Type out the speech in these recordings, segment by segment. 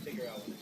figure out what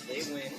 they win.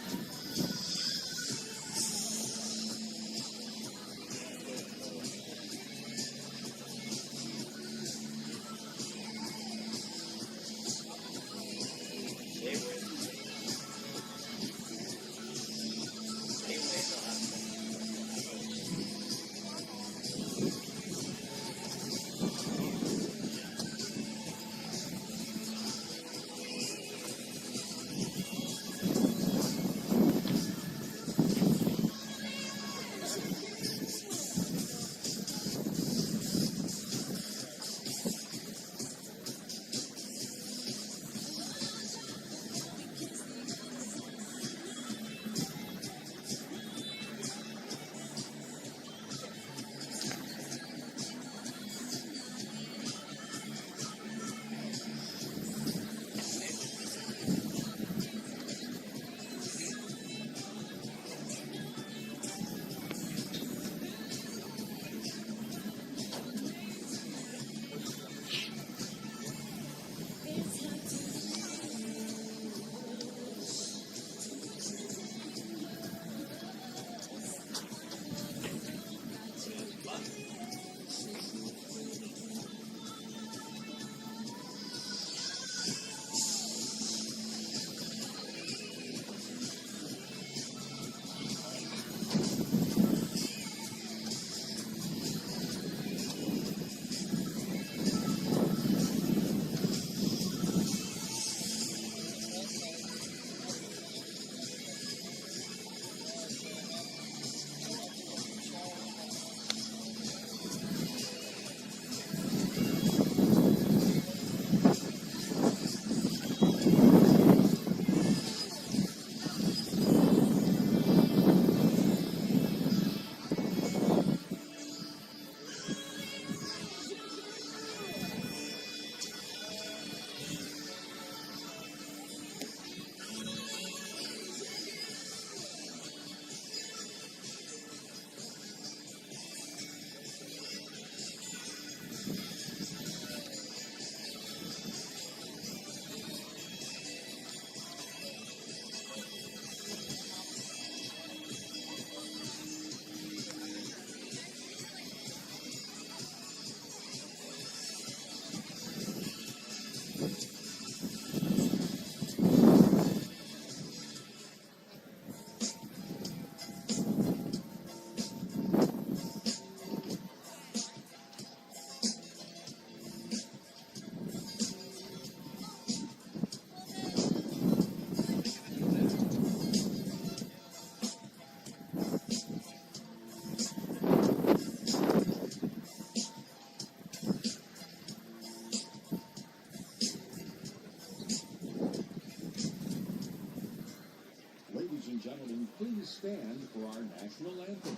Ladies and gentlemen, please stand for our national anthem.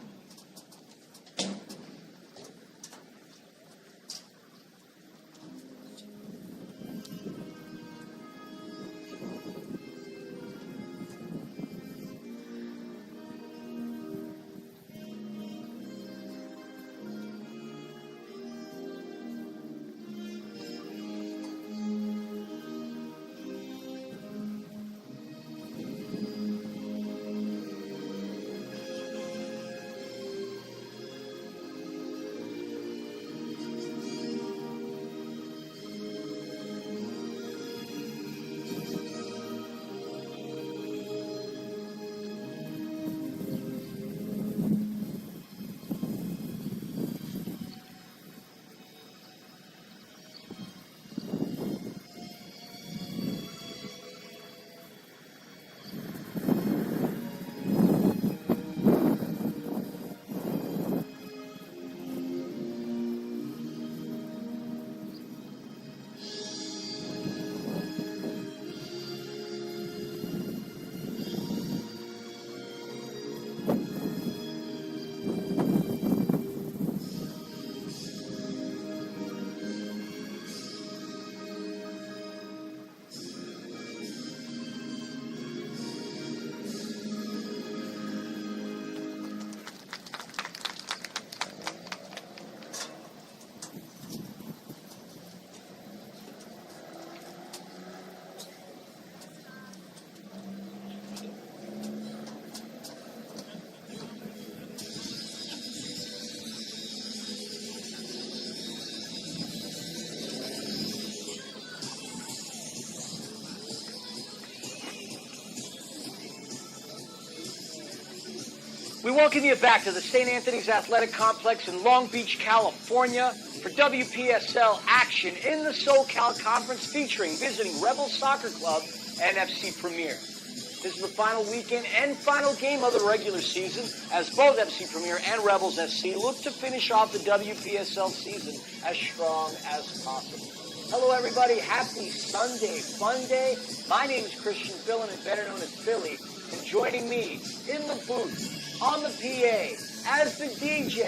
We welcome you back to the St. Anthony's Athletic Complex in Long Beach, California for Wpsl action in the SoCal Conference featuring visiting Rebels Soccer Club and FC Premier. This is the final weekend and final game of the regular season as both FC Premier and Rebels SC look to finish off the WPSL season as strong as possible. Hello everybody, happy Sunday, fun day. My name is Christian Fillon, and better known as Philly, and joining me in the booth, on the PA, as the DJ,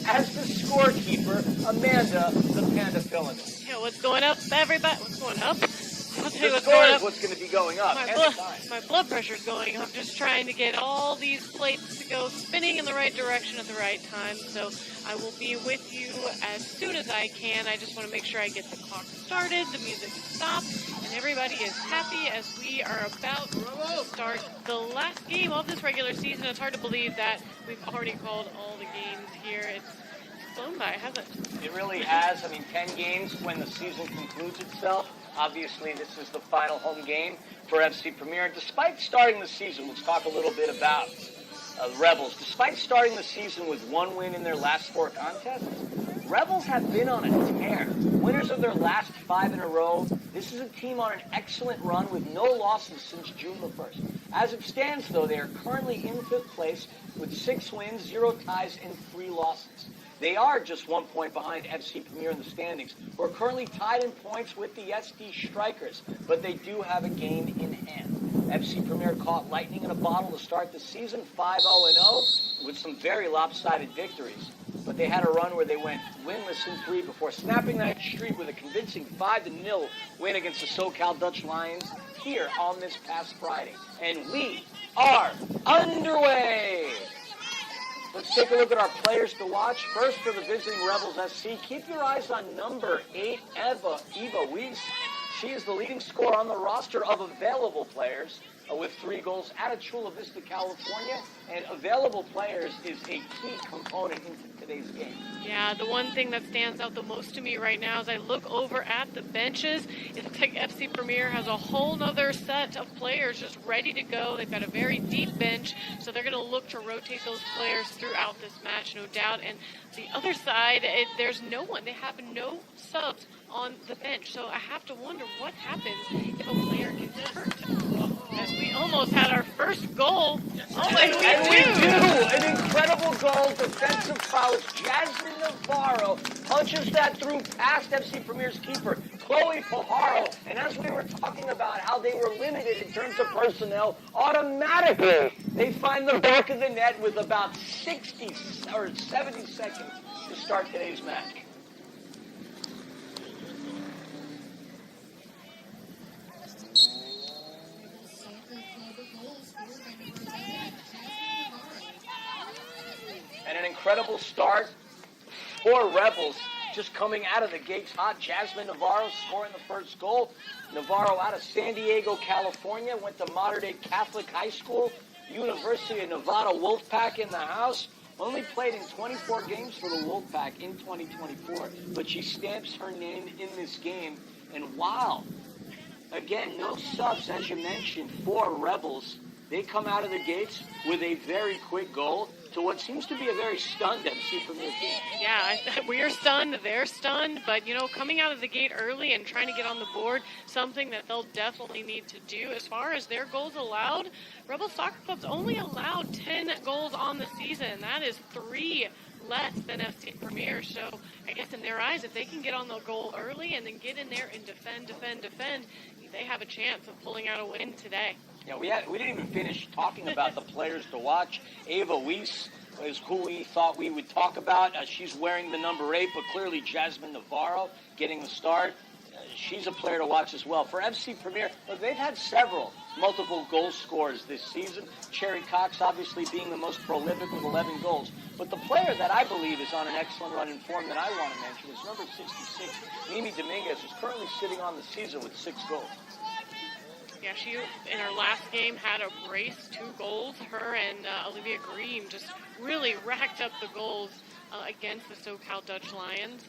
as the scorekeeper, Amanda, the Panda Fillon. Yeah, what's going up, everybody? What's going up? I'll tell you The what's score going is up. what's going to be going up. My blood pressure's going up. Just trying to get all these plates to go spinning in the right direction at the right time. So I will be with you as soon as I can. I just want to make sure I get the clock started, the music stopped, and everybody is happy as we are about to start the last game of this regular season. It's hard to believe that we've already called all the games here. It's flown by, hasn't it? It really has. I mean, 10 games when the season concludes itself. Obviously, this is the final home game for FC Premier. Despite starting the season, let's talk a little bit about the Rebels. Despite starting the season with one win in their last 4 contests, Rebels have been on a tear. Winners of their last 5 in a row. This is a team on an excellent run with no losses since June the 1st. As it stands, though, they are currently in 5th place with 6 wins, 0 ties, and 3 losses. They are just 1 point behind FC Premier in the standings, who are currently tied in points with the SD Strikers, but they do have a game in hand. FC Premier caught lightning in a bottle to start the season, 5-0-0, with some very lopsided victories. But they had a run where they went winless in 3 before snapping that streak with a convincing 5-0 win against the SoCal Dutch Lions here on this past Friday. And we are underway! Let's take a look at our players to watch. First, for the visiting Rebels SC, keep your eyes on number 8, Eva Weiss. She is the leading scorer on the roster of available players with 3 goals out of Chula Vista, California. And available players is a key component in today's game. Yeah, the one thing that stands out the most to me right now as I look over at the benches, it looks like FC Premier has a whole nother set of players just ready to go. They've got a very deep bench, so they're going to look to rotate those players throughout this match, no doubt. And the other side, there's no one. They have no subs on the bench, so I have to wonder what happens if a player gets hurt. As we almost had our first goal. Oh, and we do! An incredible goal, defensive prowess. Jasmine Navarro punches that through past FC Premier's keeper, Chloe Pajaro. And as we were talking about how they were limited in terms of personnel, automatically they find the back of the net with about 60 or 70 seconds to start today's match. And an incredible start for Rebels, just coming out of the gates hot. Jasmine Navarro scoring the first goal. Navarro out of San Diego, California, went to Mater Dei Catholic High School, University of Nevada Wolfpack in the house. Only played in 24 games for the Wolfpack in 2024, but she stamps her name in this game. And wow, again, no subs, as you mentioned, for Rebels. They come out of the gates with a very quick goal to what seems to be a very stunned FC Premier team. Yeah, we are stunned, they're stunned, but, coming out of the gate early and trying to get on the board, something that they'll definitely need to do. As far as their goals allowed, Rebel Soccer Club's only allowed 10 goals on the season. That is 3 less than FC Premier. So I guess in their eyes, if they can get on the goal early and then get in there and defend, they have a chance of pulling out a win today. Yeah, we didn't even finish talking about the players to watch. Eva Weiss is who we thought we would talk about. She's wearing the number 8, but clearly Jasmine Navarro getting the start. She's a player to watch as well. For FC Premier, look, they've had several multiple goal scorers this season. Cherry Cox obviously being the most prolific with 11 goals. But the player that I believe is on an excellent run in form that I want to mention is number 66, Mimi Dominguez, who's currently sitting on the season with 6 goals. Yeah, she, in her last game, had a brace, 2 goals. Her and Olivia Green just really racked up the goals against the SoCal Dutch Lions.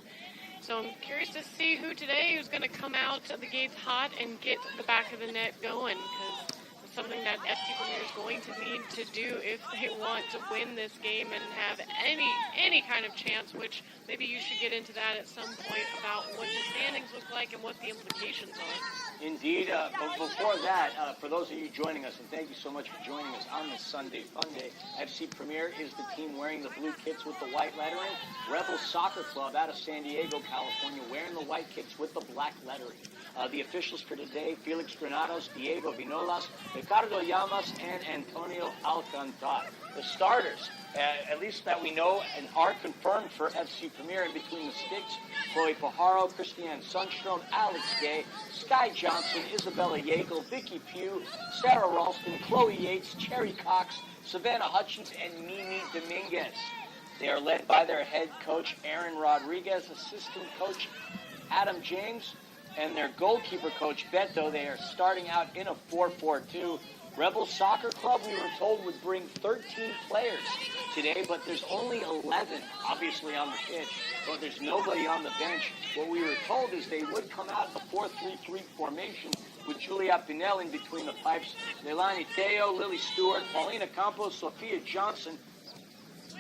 So I'm curious to see who's going to come out of the gates hot and get the back of the net going, because something that FC Premier is going to need to do if they want to win this game and have any kind of chance, which maybe you should get into that at some point about what the standings look like and what the implications are. Indeed. But before that, for those of you joining us, and thank you so much for joining us on this Sunday Fun Day, FC Premier is the team wearing the blue kits with the white lettering. Rebels Soccer Club out of San Diego, California, wearing the white kits with the black lettering. The officials for today, Felix Granados, Diego Vinolas, Ricardo Llamas, and Antonio Alcantar. The starters, at least that we know and are confirmed for FC Premier, in between the sticks, Chloe Pajaro, Christiane Sundstrom, Alex Gay, Sky Johnson, Isabella Yeagle, Vicky Pugh, Sarah Ralston, Chloe Yates, Cherry Cox, Savannah Hutchins, and Mimi Dominguez. They are led by their head coach, Aaron Rodriguez, assistant coach, Adam James, and their goalkeeper coach, Beto. They are starting out in a 4-4-2. Rebels Soccer Club, we were told, would bring 13 players today, but there's only 11, obviously, on the pitch. But there's nobody on the bench. What we were told is they would come out in a 4-3-3 formation with Julia Pinel in between the pipes. Leilani Teo, Lily Stewart, Paulina Campos, Sophia Johnson.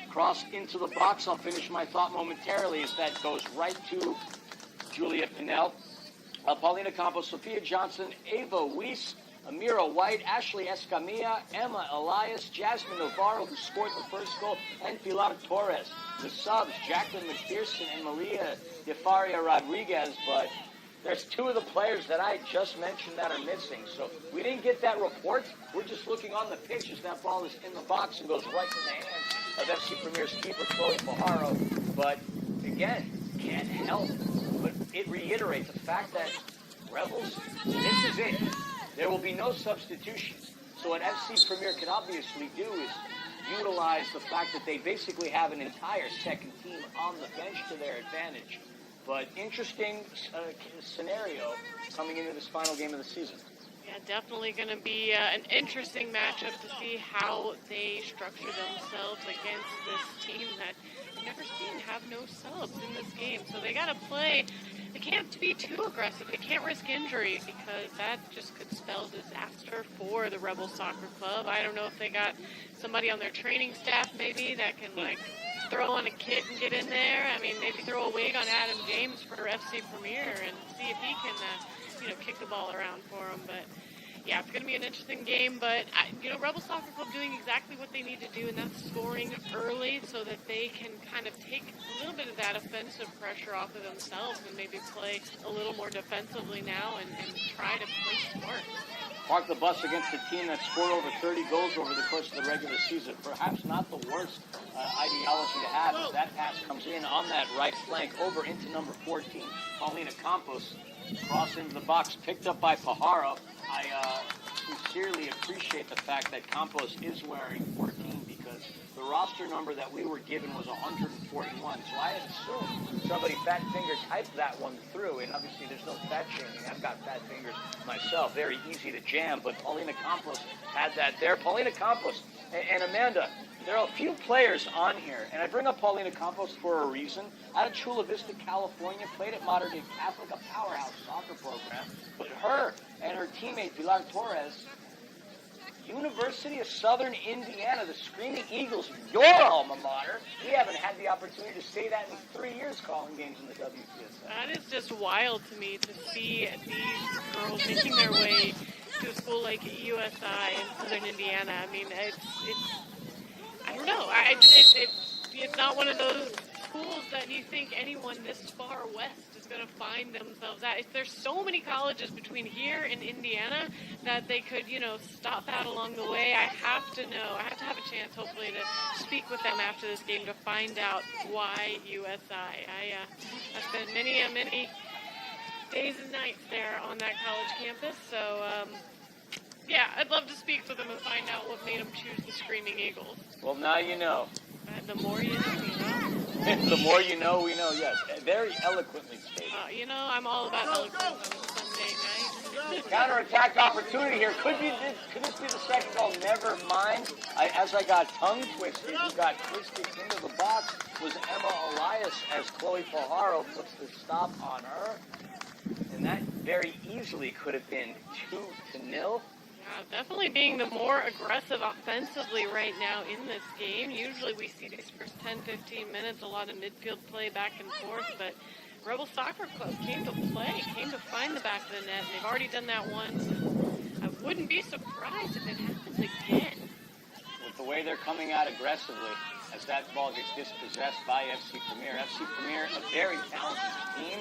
Cross into the box. I'll finish my thought momentarily as that goes right to Julia Pinel. Paulina Campos, Sophia Johnson, Ava Weiss, Amira White, Ashley Escamilla, Emma Elias, Jasmine Navarro, who scored the first goal, and Pilar Torres. The subs, Jacqueline McPherson and Maria De Faria Rodriguez, but there's two of the players that I just mentioned that are missing. So we didn't get that report. We're just looking on the pitch as that ball is in the box and goes right to the hands of FC Premier's keeper, Chloe Pajaro. But again, can't help but it reiterates the fact that Rebels, this is it. There will be no substitutions. So what FC Premier can obviously do is utilize the fact that they basically have an entire second team on the bench to their advantage. But interesting scenario coming into this final game of the season. Yeah, definitely going to be an interesting matchup to see how they structure themselves against this team that I've never seen have no subs in this game. So they got to play. They can't be too aggressive. They can't risk injury because that just could spell disaster for the Rebel Soccer Club. I don't know if they got somebody on their training staff maybe that can throw on a kit and get in there. I mean, maybe throw a wig on Adam James for FC Premier and see if he can, kick the ball around for them. But yeah, it's going to be an interesting game. But Rebel Soccer Club doing exactly what they need to do, and that's scoring early so that they can kind of take a little bit of that offensive pressure off of themselves and maybe play a little more defensively now and try to play smart. Park the bus against a team that scored over 30 goals over the course of the regular season. Perhaps not the worst ideology to have as that pass comes in on that right flank over into number 14, Paulina Campos. Cross into the box, picked up by Pajaro. I sincerely appreciate the fact that Campos is wearing 14 because the roster number that we were given was 141. So I had assumed somebody fat finger typed that one through, and obviously there's no fat shaming. I've got fat fingers myself, very easy to jam, but Paulina Campos had that there. Paulina Campos and Amanda, there are a few players on here, and I bring up Paulina Campos for a reason. Out of Chula Vista, California, played at Modern Day Catholic, a powerhouse soccer program. But her and her teammate, Pilar Torres, University of Southern Indiana, the Screaming Eagles, your alma mater. We haven't had the opportunity to say that in 3 years calling games in the WPSL. That is just wild to me to see these girls making their way to a school like USI in Southern Indiana. I mean, it's I don't know. It's not one of those schools that you think anyone this far west is going to find themselves at. There's so many colleges between here and Indiana that they could, stop at along the way. I have to know. I have to have a chance, hopefully, to speak with them after this game to find out why USI. I spent many days and nights there on that college campus, so yeah, I'd love to speak with them and find out what made them choose the Screaming Eagles. Well, now you know. The more you know, you know. The more you know, we know, yes. Very eloquently stated. I'm all about eloquence on Sunday night. Counterattack opportunity here. Could this be the second goal? Never mind. As I got tongue twisted, who got twisted into the box was Emma Elias as Chloe Pajaro puts the stop on her. And that very easily could have been 2-0. Definitely being the more aggressive offensively right now in this game. Usually we see these first 10, 15 minutes, a lot of midfield play back and forth, but Rebel Soccer Club came to play, came to find the back of the net, and they've already done that once. I wouldn't be surprised if it happens again. With the way they're coming out aggressively, as that ball gets dispossessed by FC Premier. FC Premier, a very talented team.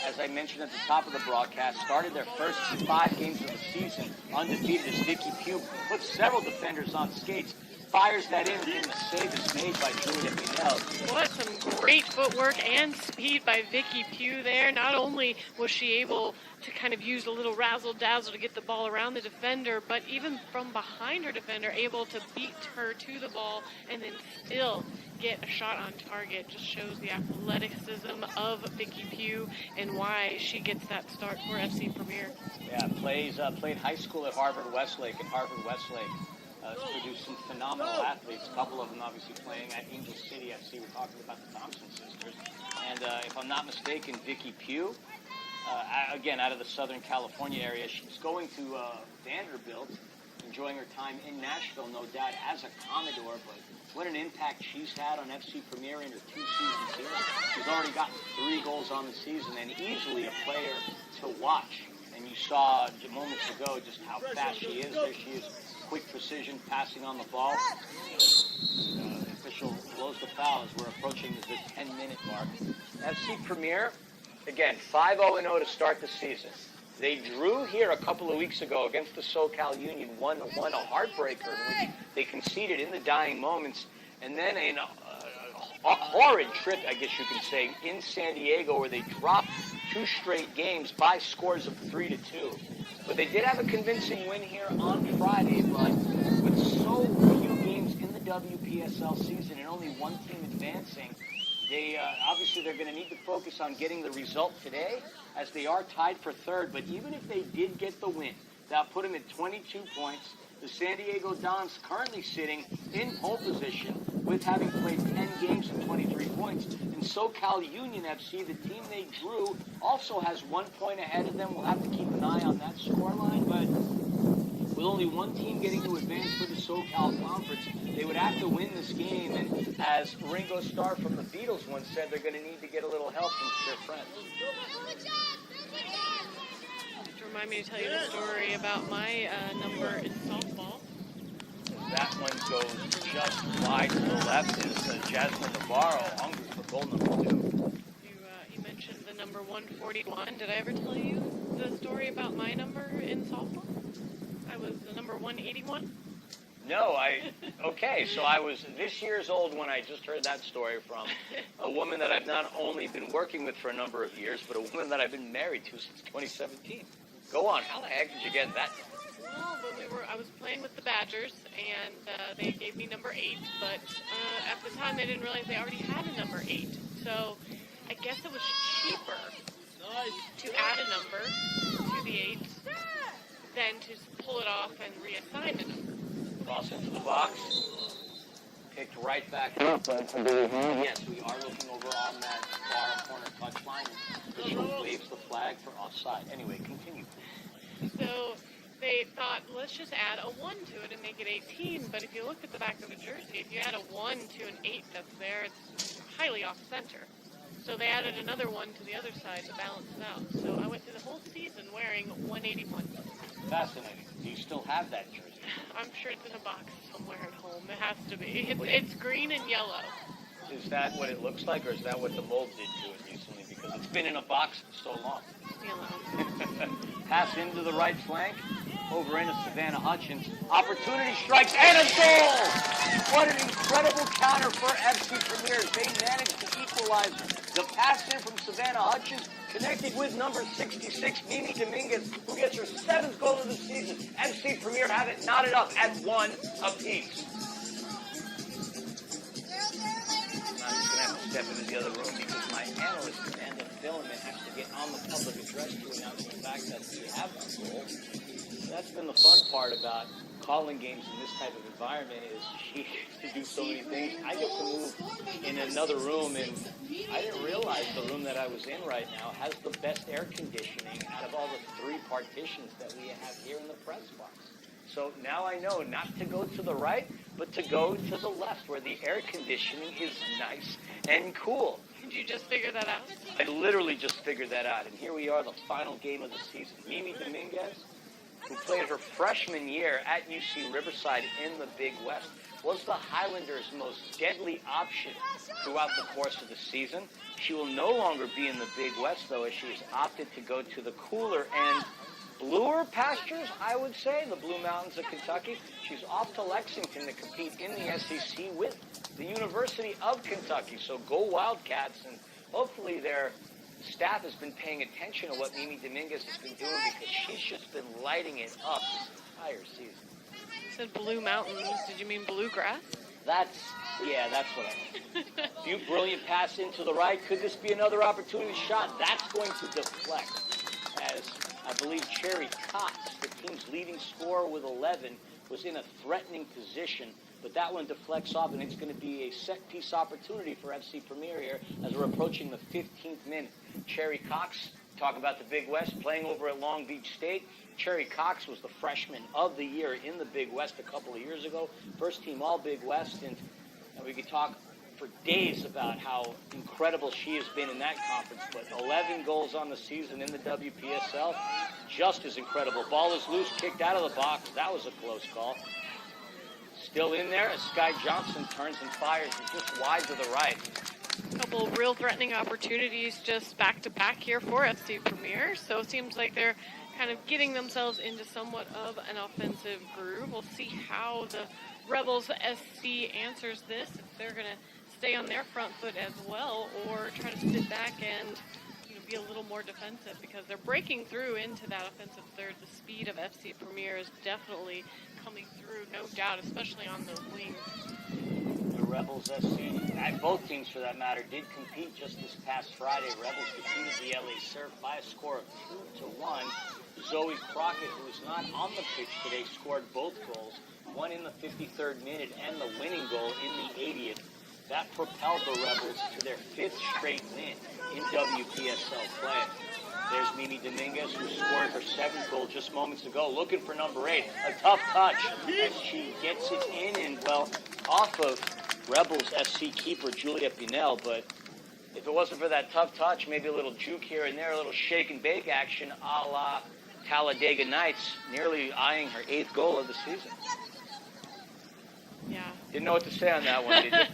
As I mentioned at the top of the broadcast, started their first 5 games of the season undefeated as Vicky Pugh put several defenders on skates, fires that in, and the save is made by Julia Pinel. What some great footwork and speed by Vicky Pugh there. Not only was she able to kind of use a little razzle-dazzle to get the ball around the defender, but even from behind her defender, able to beat her to the ball and then still get a shot on target. Just shows the athleticism of Vicky Pugh and why she gets that start for FC Premier. Yeah, played high school at Harvard Westlake, and Harvard Westlake produced some phenomenal athletes. A couple of them obviously playing at Angel City FC. We're talking about the Thompson sisters. And if I'm not mistaken, Vicky Pugh, again, out of the Southern California area, she's going to Vanderbilt, enjoying her time in Nashville, no doubt, as a Commodore. But what an impact she's had on FC Premier in her 2 seasons here. She's already gotten 3 goals on the season and easily a player to watch. And you saw moments ago just how fast she is. There she is, quick precision, passing on the ball. The official blows the foul as we're approaching the 10-minute mark. FC Premier, again, 5-0-0 to start the season. They drew here a couple of weeks ago against the SoCal Union, 1-1, a heartbreaker in which they conceded in the dying moments. And then a horrid trip, I guess you can say, in San Diego where they dropped 2 straight games by scores of 3-2. But they did have a convincing win here on Friday, but with so few games in the WPSL season and only 1 team advancing, obviously they're going to need to focus on getting the result today, as they are tied for 3rd. But even if they did get the win, that put them at 22 points. The San Diego Dons currently sitting in pole position with having played 10 games and 23 points. And SoCal Union FC, the team they drew, also has 1 point ahead of them. We'll have to keep an eye on that scoreline, but with only 1 team getting to advance for the SoCal Conference, they would have to win this game. And as Ringo Starr from the Beatles once said, they're going to need to get a little help from their friends. Remind me to tell you the story about my number in softball. That one goes just wide to the left is Jasmine Navarro, hungry for goal number 2. You mentioned the number 141. Did I ever tell you the story about my number in softball? I was the number 181. No, okay, so I was this year's old when I just heard that story from a woman that I've not only been working with for a number of years, but a woman that I've been married to since 2017. Go on, how the heck did you get that? Well, I was playing with the Badgers, and they gave me number 8, but at the time they didn't realize they already had a number 8. So I guess it was cheaper to add a number to the 8 than to pull it off and reassign a number. Cross into the box. Picked right back up. Yes, we are looking over on that far corner touchline. Official waves the flag for offside. Anyway, continue. So they thought, let's just add a 1 to it and make it 18. But if you look at the back of the jersey, if you add a 1 to an 8 that's there, it's highly off-center. So they added another 1 to the other side to balance it out. So I went through the whole season wearing 181. Fascinating. Do you still have that jersey? I'm sure it's in a box somewhere at home. It has to be. It's green and yellow. Is that what it looks like, or is that what the mold did to it recently? Because it's been in a box for so long. Yellow. Pass into the right flank. Over into Savannah Hutchins. Opportunity strikes and a goal! What an incredible counter for FC Premier. They managed to equalize. The pass in from Savannah Hutchins connected with number 66, Mimi Dominguez, who gets her 7th goal of the season. FC Premier have it knotted up at 1 apiece. I'm just going to have to step into the other room because my analyst, Amanda Filament, has to get on the public address to announce the fact that we have a goal. That's been the fun part about calling games in this type of environment is she gets to do so many things. I get to move in another room, and I didn't realize the room that I was in right now has the best air conditioning out of all the 3 partitions that we have here in the press box. So now I know not to go to the right, but to go to the left where the air conditioning is nice and cool. Did you just figure that out? I literally just figured that out. And here we are, the final game of the season. Mimi Dominguez, who played her freshman year at UC Riverside in the Big West, was the Highlanders' most deadly option throughout the course of the season. She will no longer be in the Big West, though, as she has opted to go to the cooler and bluer pastures, I would say, the Blue Mountains of Kentucky. She's off to Lexington to compete in the SEC with the University of Kentucky. So go Wildcats, and hopefully their staff has been paying attention to what Mimi Dominguez has been doing, because she's just been lighting it up this entire season. You said Blue Mountains. Did you mean bluegrass? That's what I mean. Brilliant pass into the right. Could this be another opportunity shot? That's going to deflect, as I believe Jerry Cox, the team's leading scorer with 11, was in a threatening position, but that one deflects off, and it's going to be a set-piece opportunity for FC Premier here as we're approaching the 15th minute. Jerry Cox, talk about the Big West, playing over at Long Beach State. Jerry Cox was the freshman of the year in the Big West a couple of years ago, first team all Big West, and we could talk for days about how incredible she has been in that conference, but 11 goals on the season in the WPSL, just as incredible. Ball is loose, kicked out of the box. That was a close call. Still in there as Sky Johnson turns and fires just wide to the right. A couple of real threatening opportunities just back-to-back here for FC Premier, so it seems like they're kind of getting themselves into somewhat of an offensive groove. We'll see how the Rebels SC answers this, if they're going to stay on their front foot as well, or try to sit back and be a little more defensive, because they're breaking through into that offensive third. The speed of FC Premier is definitely coming through, no doubt, especially on those wings. The Rebels SC, and both teams for that matter, did compete just this past Friday. Rebels defeated the LA Surf by a score of 2-1. Zoe Crockett, who is not on the pitch today, scored both goals, one in the 53rd minute and the winning goal in the 80th. That propelled the Rebels to their 5th straight win in WPSL play. There's Mimi Dominguez, who scored her 7th goal just moments ago, looking for number 8. A tough touch as she gets it in and, well, off of Rebels SC keeper Julia Pinel, but if it wasn't for that tough touch, maybe a little juke here and there, a little shake and bake action a la Talladega Nights, nearly eyeing her 8th goal of the season. Yeah. Didn't know what to say on that one, did you?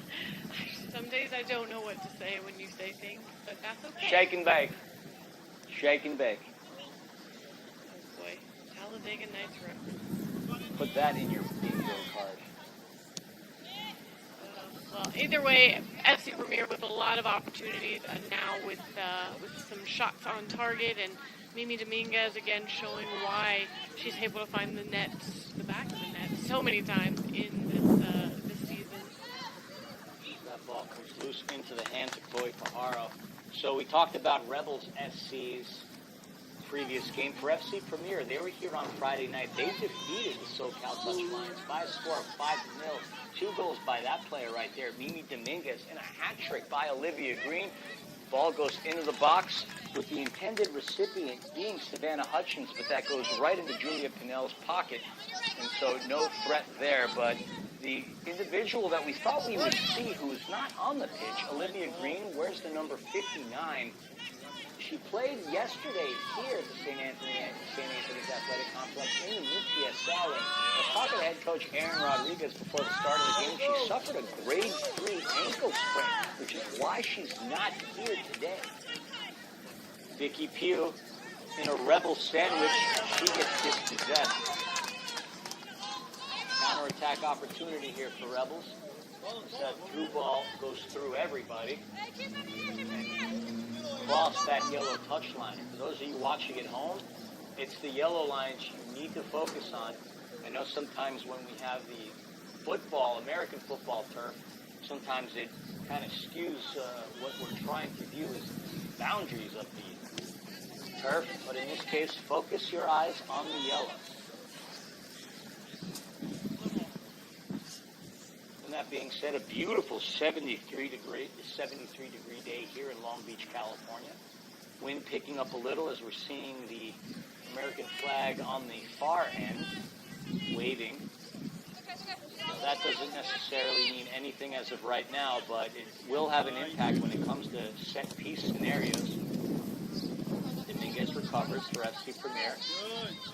Some days I don't know what to say when you say things, but that's okay. Shake and bake. Shake and bake. Oh boy, Talladega Nights Road. Put that in your bingo card. Well, either way, FC Premier with a lot of opportunities, and now with some shots on target, and Mimi Dominguez again showing why she's able to find the net, the back of the net, so many times in this season. That ball comes loose into the hands of Chloe Pajaro. So we talked about Rebels SC's previous game. For FC Premier, they were here on Friday night. They defeated the SoCal Touch Lions by a score of 5-0. 2 goals by that player right there, Mimi Dominguez, and a hat trick by Olivia Green. Ball goes into the box with the intended recipient being Savannah Hutchins, but that goes right into Julia Pinel's pocket, and so no threat there. But the individual that we thought we would see, who is not on the pitch, Olivia Green, wears the number 59. She played yesterday here at the St. Anthony's Athletic Complex in the UPSL, and talking to head coach Aaron Rodriguez before the start of the game, she suffered a grade 3 ankle sprain, which is why she's not here today. Vicky Pugh in a Rebel sandwich, she gets dispossessed. Counterattack opportunity here for Rebels. That through ball goes through everybody. Cross that yellow touch line. For those of you watching at home, it's the yellow lines you need to focus on. I know sometimes when we have the football, American football turf, sometimes it kind of skews what we're trying to view as the boundaries of the turf, but in this case, focus your eyes on the yellow. That being said, a beautiful 73 degree day here in Long Beach, California. Wind picking up a little as we're seeing the American flag on the far end. waving. Now, that doesn't necessarily mean anything as of right now, but it will have an impact when it comes to set-piece scenarios. Dominguez recovers for FC Premier.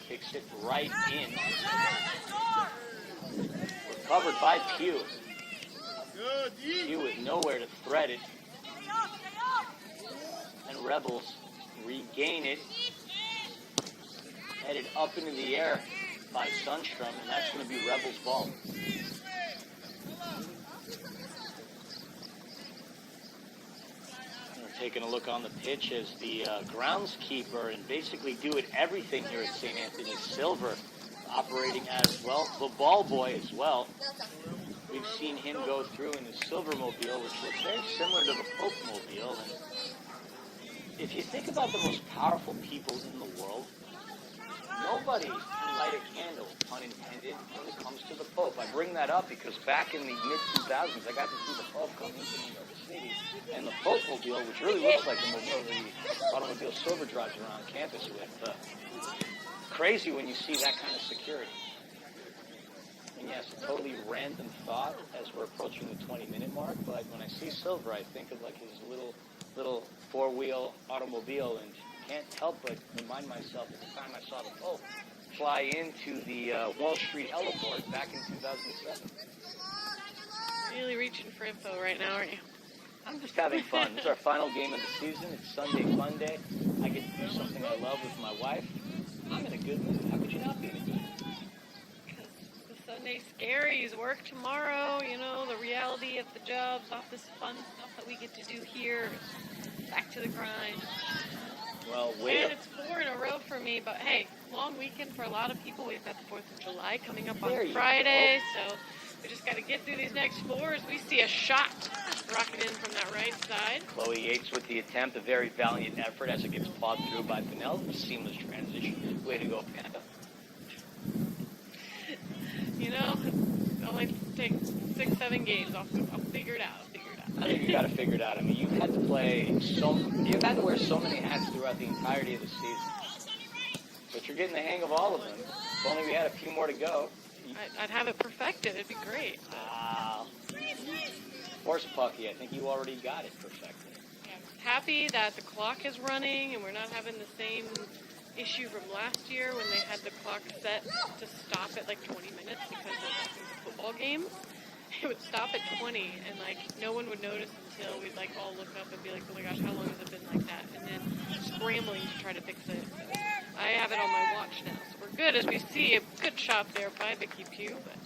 Kicks it right in. Recovered by Pugh. Pugh with nowhere to thread it. And Rebels regain it. Headed up into the air by Sundstrom, and that's going to be Rebels' ball. We're taking a look on the pitch as the groundskeeper and basically doing everything here at St. Anthony's. Silver operating as, well, the ball boy as well. We've seen him go through in the Silvermobile, which looks very similar to the Pope-mobile. And if you think about the most powerful people in the world, nobody can light a candle, pun intended, when it comes to the Pope. I bring that up because back in the mid-2000s, I got to see the Pope come into New York City. And the Pope-mobile, which really looks like the automobile Silver drives around campus with, crazy when you see that kind of security. And yes, a totally random thought as we're approaching the 20-minute mark, but when I see Silver, I think of like his little four-wheel automobile, and can't help but remind myself of the time I saw the Pope fly into the Wall Street heliport back in 2007. Really reaching for info right now, aren't you? I'm just having fun. This is our final game of the season. It's Sunday Fun Day. I get to do something I love with my wife. I'm in a good mood. How could you not be in a good mood? Sunday scaries, work tomorrow, you know, the reality of the jobs, all this fun stuff that we get to do here, back to the grind. Well, and it's 4 in a row for me, but hey, long weekend for a lot of people. We've got the 4th of July coming up on Friday, so we just got to get through these next 4 as we see a shot rocking in from that right side. Chloe Yates with the attempt, a very valiant effort as it gets pawed through by Pinnell. Seamless transition. Way to go, Panda. You know, it only takes 6-7 games. I'll figure it out. I think you got to figure it out. I mean, you've had to wear so many hats throughout the entirety of the season. But you're getting the hang of all of them. If only we had a few more to go. I'd have it perfected. It'd be great. Horse Pucky, I think you already got it perfected. Yeah, I'm happy that the clock is running and we're not having the same issue from last year when they had the clock set to stop at like 20 minutes because of the football games. It would stop at 20 and like no one would notice until we'd like all look up and be like, oh my gosh, how long has it been like that? And then scrambling to try to fix it. So I have it on my watch now, so we're good as we see a good shot there by Vicky Pugh, but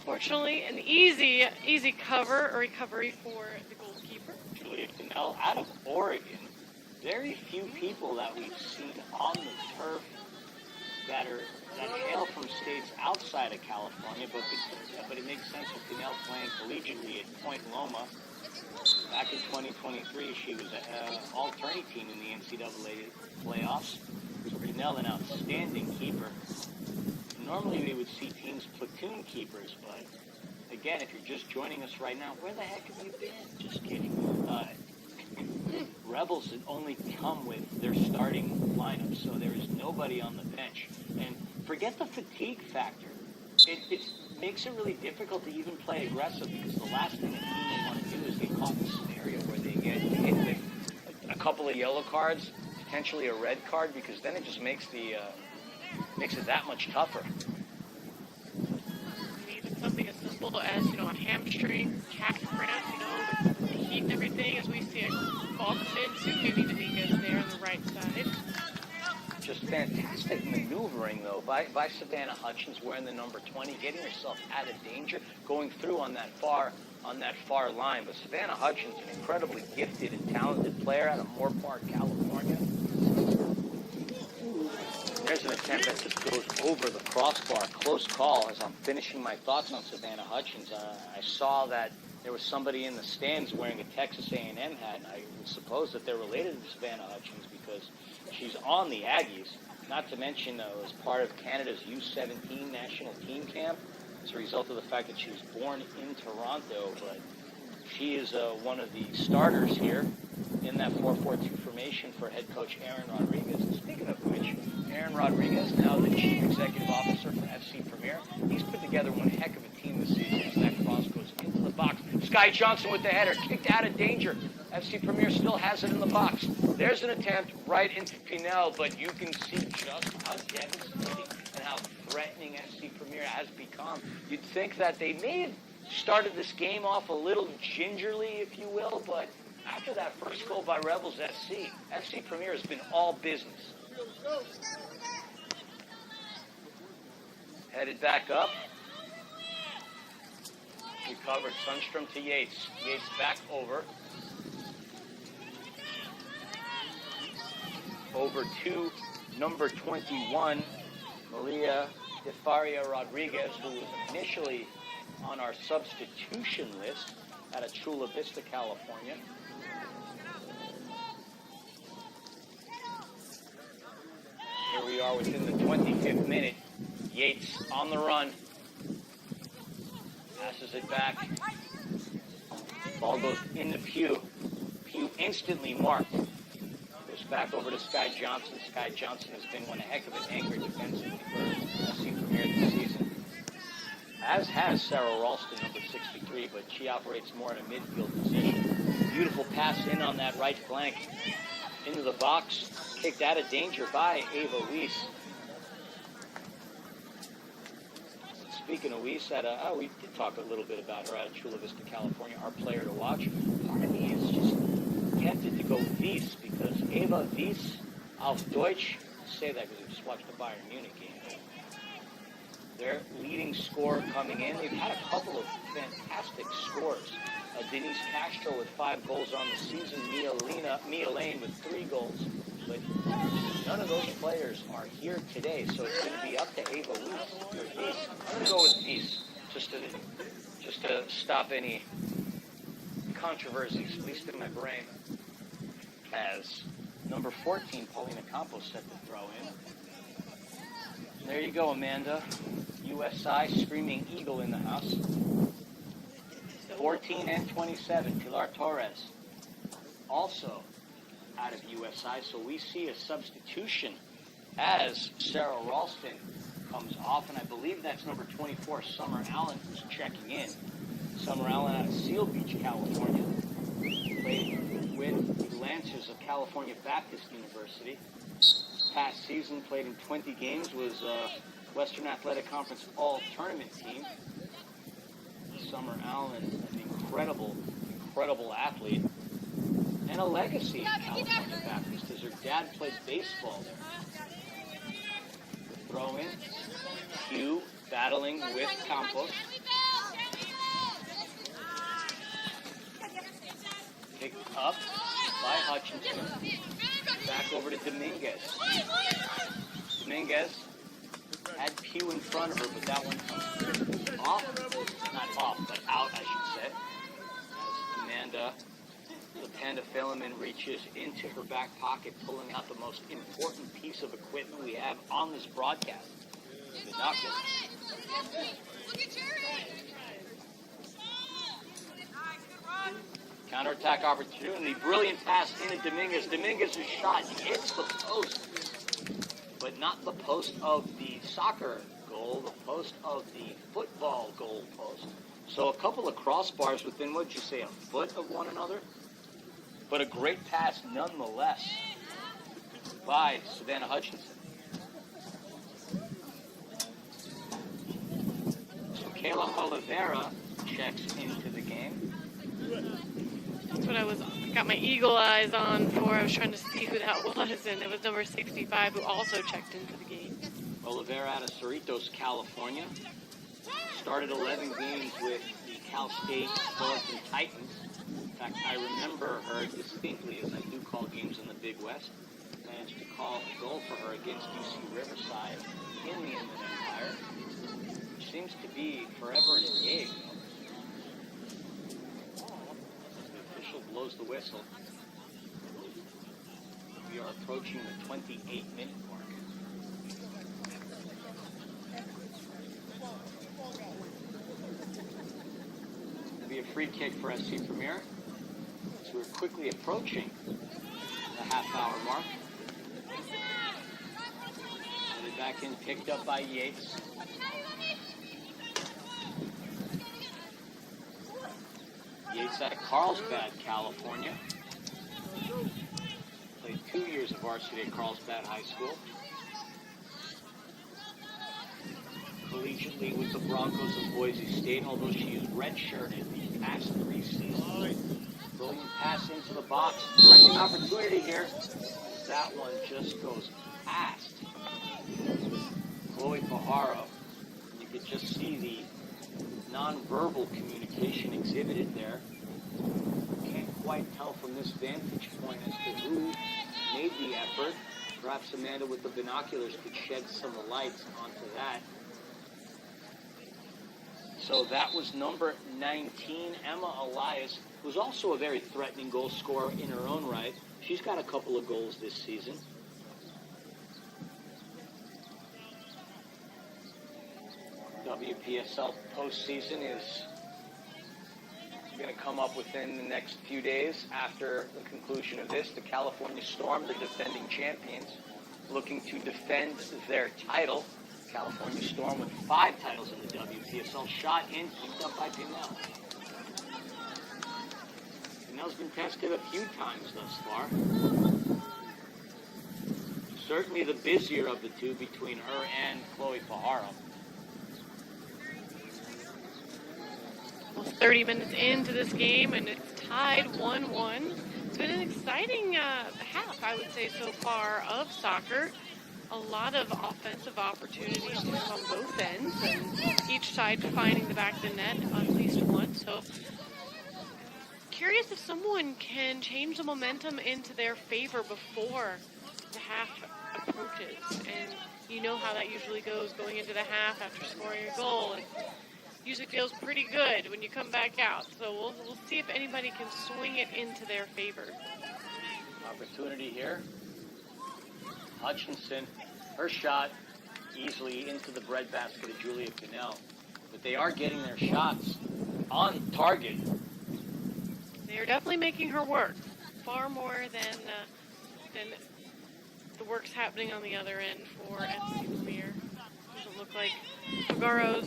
fortunately an easy cover or recovery for the goalkeeper. Julia Pinnell out of Oregon. Very few people that we've seen on the turf that hail from states outside of California, but it makes sense with Pinnell playing collegiately at Point Loma. Back in 2023, she was an all-tourney team in the NCAA playoffs. Pinnell, an outstanding keeper. Normally we would see teams platoon keepers, but again, if you're just joining us right now, where the heck have you been? Just kidding. Rebels had only come with their starting lineup, so there is nobody on the bench. And forget the fatigue factor. It makes it really difficult to even play aggressive because the last thing a team want to do is get caught in a scenario where they get hit with a couple of yellow cards, potentially a red card, because then it just makes it that much tougher. Even something as simple as, you know, a hamstring, calf cramp, you know, with the heat and everything, as we see a ball come into maybe Dominguez there on the right side. Just fantastic maneuvering, though, by Savannah Hutchins, wearing the number 20, getting herself out of danger, going through on that far line. But Savannah Hutchins, an incredibly gifted and talented player out of Moore Park, California. There's an attempt that just goes over the crossbar. Close call. As I'm finishing my thoughts on Savannah Hutchins, I saw that there was somebody in the stands wearing a Texas A&M hat, and I would suppose that they're related to Savannah Hutchins because she's on the Aggies, not to mention as part of Canada's U17 national team camp as a result of the fact that she was born in Toronto, but she is one of the starters here in that 4-4-2 formation for head coach Aaron Rodriguez. And speaking of which, Aaron Rodriguez, now the Chief Executive Officer for FC Premier. He's put together one heck of a team this season as that cross goes into the box. Sky Johnson with the header, kicked out of danger. FC Premier still has it in the box. There's an attempt right into Pinel, but you can see just how devastating and how threatening FC Premier has become. You'd think that they may have started this game off a little gingerly, if you will, but after that first goal by Rebels FC Premier has been all business. Headed back up. Recovered. Sundstrom to Yates. Yates back over. Over to number 21, Maria de Faria Rodriguez, who was initially on our substitution list out of Chula Vista, California. Here we are within the 25th minute. Yates on the run. Passes it back. Ball goes into Pugh. Pugh instantly marked. Goes back over to Sky Johnson. Sky Johnson has been one heck of an anchor defensively for FC Premier this season. As has Sarah Ralston, number 63, but she operates more in a midfield position. Beautiful pass in on that right flank. Into the box. Kicked out of danger by Ava Weiss. Speaking of Weiss, we did talk a little bit about her out of Chula Vista, California, our player to watch. Part of me is just tempted to go Weiss because Ava Weiss auf Deutsch, I say that because we just watched the Bayern Munich game. Their leading scorer coming in. They've had a couple of fantastic scores. Denise Castro with 5 goals on the season. Mia Lane with 3 goals. But none of those players are here today, so it's going to be up to Ava Weiss. I'm going to go with Weiss, just to stop any controversies, at least in my brain. As number 14, Paulina Campos, set to throw in. There you go, Amanda. USI, Screaming Eagle in the house. 14 and 27, Pilar Torres. Also out of USI, so we see a substitution as Sarah Ralston comes off, and I believe that's number 24, Summer Allen, who's checking in. Summer Allen out of Seal Beach, California. Played with the Lancers of California Baptist University. Past season, played in 20 games, was Western Athletic Conference All-Tournament team. Summer Allen, an incredible athlete. And a legacy at California Baptist, as her dad played baseball there. The throw in, Hugh battling with Campos. Picked up by Hutchinson. Back over to Dominguez. Dominguez had Pugh in front of her, but that one comes off. Not off, but out, I should say. As Amanda the Panda Filament reaches into her back pocket, pulling out the most important piece of equipment we have on this broadcast. The knuckle. Look at Jerry! Counterattack opportunity. Brilliant pass into Dominguez. Dominguez's shot hits the post, but not the post of the soccer goal, the post of the football goal post. So a couple of crossbars within, what'd you say, a foot of one another? But a great pass nonetheless by Savannah Hutchinson. So Kayla Oliveira checks into the game. That's what I got my eagle eyes on for. I was trying to see who that was, and it was number 65 who also checked into the game. Oliveira out of Cerritos, California. Started 11 games with the Cal State Fullerton Titans. In fact, I remember her distinctly as I do call games in the Big West. Managed to call a goal for her against UC Riverside in the Inland Empire, which seems to be forever and a day. The official blows the whistle. We are approaching the 28-minute mark. It'll be a free kick for SC Premier. So we're quickly approaching the half-hour mark. back in, picked up by Yates. Yates out of Carlsbad, California. Played 2 years of varsity at Carlsbad High School. Collegiately with the Broncos of Boise State, although she is redshirted the past 3 seasons. Brilliant pass into the box. Threatening opportunity here. That one just goes past Chloe Pajaro. You could just see the nonverbal communication exhibited there. Can't quite tell from this vantage point as to who made the effort. Perhaps Amanda with the binoculars could shed some light onto that. So that was number 19, Emma Elias, who's also a very threatening goal scorer in her own right. She's got a couple of goals this season. WPSL postseason is going to come up within the next few days after the conclusion of this. The California Storm, the defending champions, looking to defend their title. California Storm with 5 titles in the WPSL. Shot in, picked up by Pinell. Pinell's been tested a few times thus far. Certainly the busier of the two between her and Chloe Pajaro. Almost 30 minutes into this game, and it's tied 1-1. It's been an exciting half, I would say, so far of soccer. A lot of offensive opportunities on both ends, and each side finding the back of the net at least once. So, curious if someone can change the momentum into their favor before the half approaches. And you know how that usually goes going into the half after scoring a goal. It usually feels pretty good when you come back out. So we'll see if anybody can swing it into their favor. Opportunity here. Hutchinson, her shot easily into the breadbasket of Julia Pinell. But they are getting their shots on target. They are definitely making her work far more than the work's happening on the other end for FC Premier. Doesn't look like Pajaro.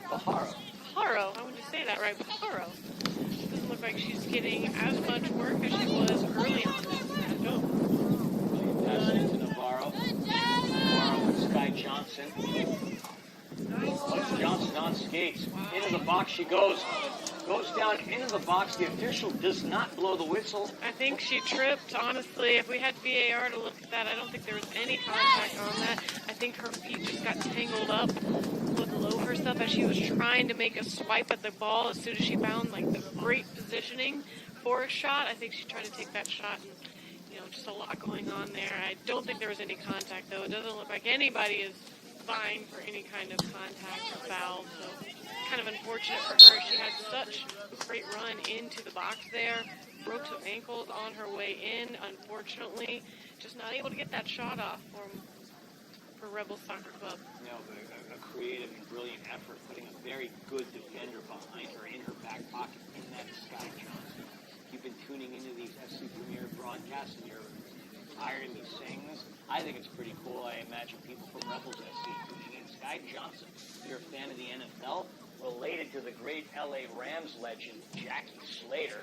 Pajaro. I want to say that right. Pajaro. Doesn't look like she's getting as much work as she was early on this match. Pass into Navarro. Navarro with Sky Johnson. Johnson on skates. Into the box she goes. Goes down into the box. The official does not blow the whistle. I think she tripped, honestly. If we had VAR to look at that, I don't think there was any contact on that. I think her feet just got tangled up below her stuff as she was trying to make a swipe at the ball. As soon as she found like the great positioning for a shot, I think she tried to take that shot, and just a lot going on there. I don't think there was any contact, though. It doesn't look like anybody is vying for any kind of contact or foul, so kind of unfortunate for her. She had such a great run into the box there, broke some ankles on her way in, unfortunately. Just not able to get that shot off for Rebels Soccer Club. A creative and brilliant effort, putting a very good defender behind her in her back pocket, in that Sky Johnson. You've been tuning into these FC Premier broadcasts, and you're tired of me saying this. I think it's pretty cool. I imagine people from Rebels FC tuning in. Sky Johnson, you're a fan of the NFL, related to the great LA Rams legend, Jackie Slater.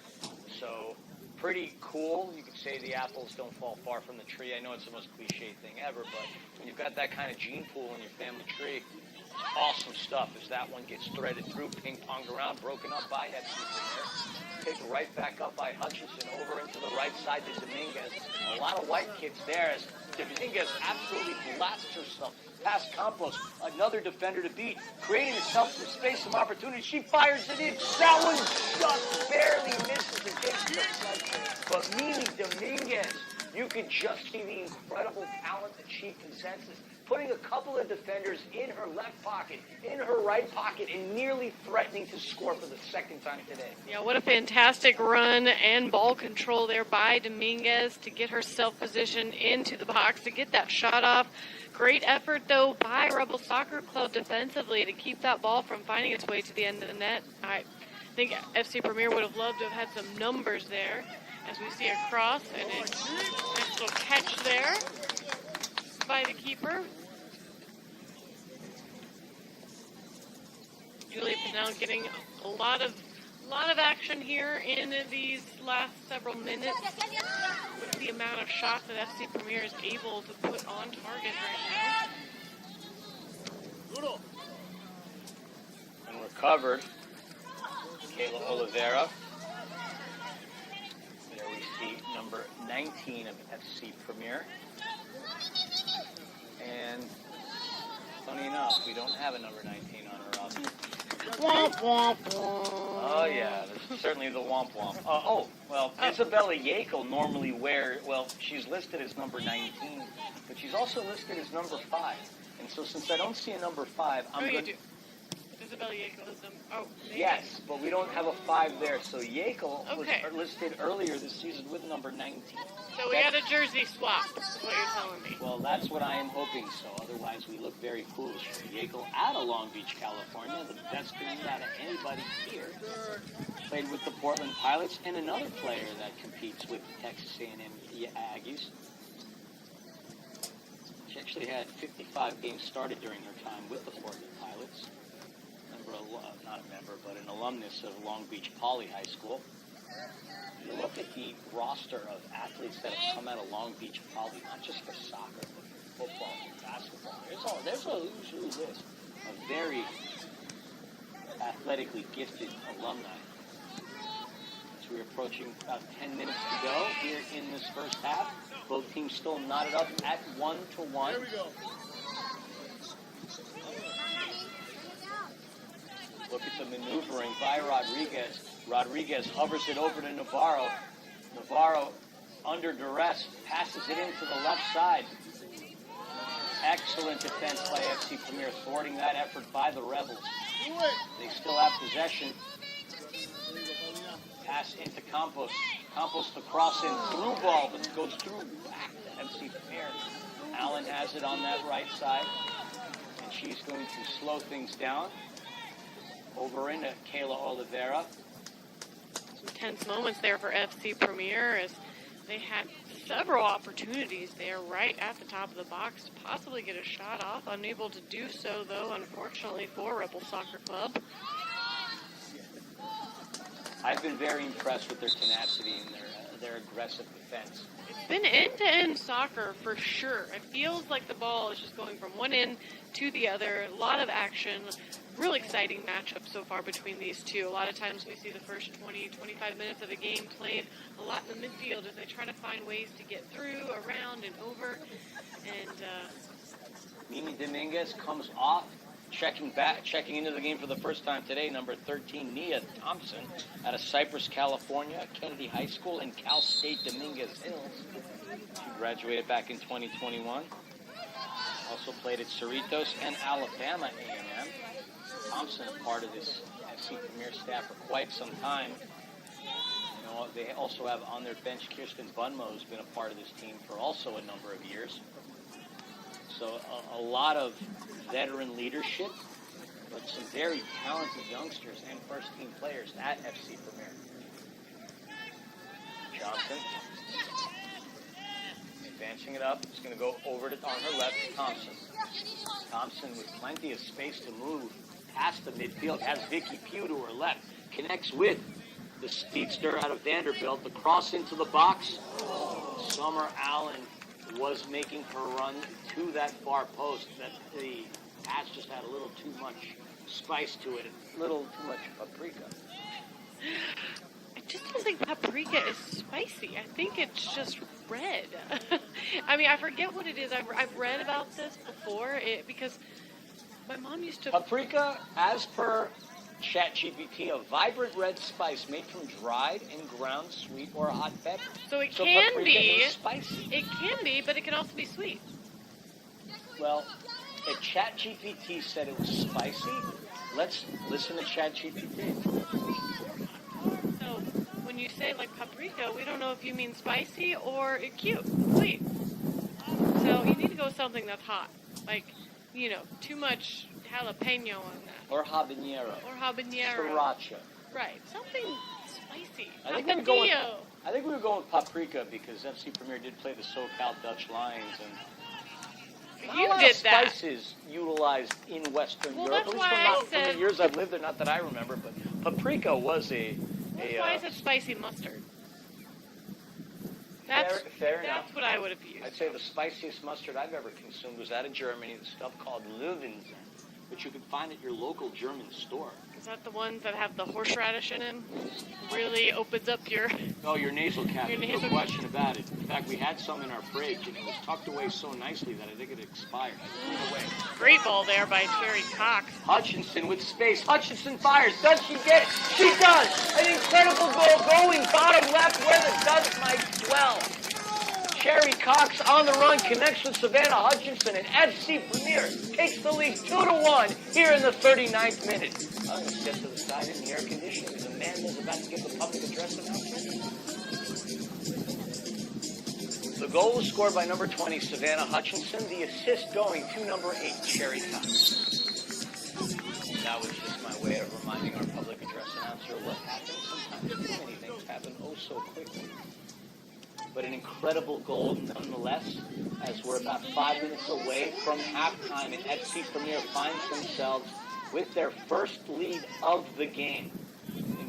So, pretty cool. You could say the apples don't fall far from the tree. I know it's the most cliche thing ever, but when you've got that kind of gene pool in your family tree, it's awesome stuff as that one gets threaded through, ping-ponged around, broken up by FC Premier. Picked right back up by Hutchinson, over into the right side to Dominguez. A lot of white kids there as Dominguez absolutely blasts herself past Campos. Another defender to beat, creating herself some space, some opportunity. She fires it in. That one just barely misses against the center. But Mimi Dominguez, you could just see the incredible talent that she possesses, putting a couple of defenders in her left pocket, in her right pocket, and nearly threatening to score for the second time today. Yeah, what a fantastic run and ball control there by Dominguez to get herself positioned into the box to get that shot off. Great effort, though, by Rebel Soccer Club defensively to keep that ball from finding its way to the end of the net. I think FC Premier would have loved to have had some numbers there as we see a cross and a nice little catch there. by the keeper. Julia Pinnell getting a lot of action here in these last several minutes with the amount of shots that FC Premier is able to put on target right now. And recovered. Kayla Oliveira. There we see number 19 of FC Premier. And funny enough, we don't have a number 19 on our roster. Oh, yeah, this is certainly the womp womp. Isabella Yakel normally she's listed as number 19, but she's also listed as number 5. And so since I don't see a number 5, I'm going to... Isabella Yakel is Yes, but we don't have a 5 there. So Yakel was listed earlier this season with number 19. So we had a jersey swap, is what you're telling me. Well, that's what I am hoping so. Otherwise, we look very foolish. Yakel out of Long Beach, California, the best green out of anybody here. Played with the Portland Pilots and another player that competes with the Texas A&M Aggies. She actually had 55 games started during her time with the Portland Pilots. Not a member, but an alumnus of Long Beach Poly High School. You look at the roster of athletes that have come out of Long Beach Poly, not just for soccer, but for football and basketball. There's a who's who list of very athletically gifted alumni. As we're approaching about 10 minutes to go here in this first half, both teams still knotted up at 1-1. Here we go. Look at the maneuvering by Rodriguez. Rodriguez hovers it over to Navarro. Navarro, under duress, passes it into the left side. Excellent defense by FC Premier, thwarting that effort by the Rebels. They still have possession. Pass into Campos. Campos to cross in through ball, but goes through back to FC Premier. Allen has it on that right side, and she's going to slow things down. Over into Kayla Oliveira. Some tense moments there for FC Premier as they had several opportunities there right at the top of the box to possibly get a shot off. Unable to do so, though, unfortunately, for Rebel Soccer Club. I've been very impressed with their tenacity and their aggressive defense. It's been end-to-end soccer for sure. It feels like the ball is just going from one end to the other. A lot of action. Real exciting matchup so far between these two. A lot of times we see the first 20, 25 minutes of the game played a lot in the midfield as they try to find ways to get through, around, and over. And Mimi Dominguez comes off, checking into the game for the first time today. Number 13, Nia Thompson, out of Cypress, California, Kennedy High School, and Cal State Dominguez Hills. She graduated back in 2021. Also played at Cerritos and Alabama A&M. Thompson, a part of this FC Premier staff for quite some time. You know, they also have on their bench Kirsten Bunmo, who's been a part of this team for also a number of years. So a lot of veteran leadership, but some very talented youngsters and first-team players at FC Premier. Johnson advancing it up. It's going to go over to on her left, Thompson. Thompson with plenty of space to move past the midfield, has Vicky Pugh to her left, connects with the speedster out of Vanderbilt, the cross into the box. Summer Allen was making her run to that far post. That the pass just had a little too much spice to it, a little too much paprika. I just don't think paprika is spicy. I think it's just red. I mean, I forget what it is. I've read about this before because my mom used to... Paprika, as per ChatGPT, a vibrant red spice made from dried and ground sweet or hot pepper. So it can be spicy. It can be, but it can also be sweet. Well, if ChatGPT said it was spicy, let's listen to ChatGPT. So when you say like paprika, we don't know if you mean spicy or cute, sweet. So you need to go with something that's hot, like, you know, too much jalapeno on that. Or habanero. Sriracha. Right, something spicy. I think we were going with paprika because FC Premier did play the SoCal Dutch Lions, and You did that. Spices utilized in Western Well, Europe. that's At why least I from said- the years I've lived there, not that I remember, but paprika was Why is it spicy mustard? That's fair enough. That's what I would have used. I'd say the spiciest mustard I've ever consumed was out of Germany, the stuff called Löwenzahn, which you can find at your local German store. Is that the ones that have the horseradish in them? Really opens up your... Oh, your nasal cavity, Your no nasal- question about it. In fact, we had some in our fridge, and it was tucked away so nicely that I think it expired. I threw it away. Great ball there by Jerry Cox. Hutchinson with space. Hutchinson fires. Does she get it? She does. An incredible goal going bottom left where the Ducks might dwell. Jerry Cox on the run connects with Savannah Hutchinson, and FC Premier takes the lead 2-1 here in the 39th minute. I'm going to step to the side in the air conditioning as Amanda's about to give the public address announcement. The goal was scored by number 20, Savannah Hutchinson. The assist going to number 8, Jerry Cox. That was just my way of reminding our public address announcer what happens. Sometimes too many things happen oh so quickly. But an incredible goal nonetheless, as we're about 5 minutes away from halftime, and FC Premier finds themselves with their first lead of the game.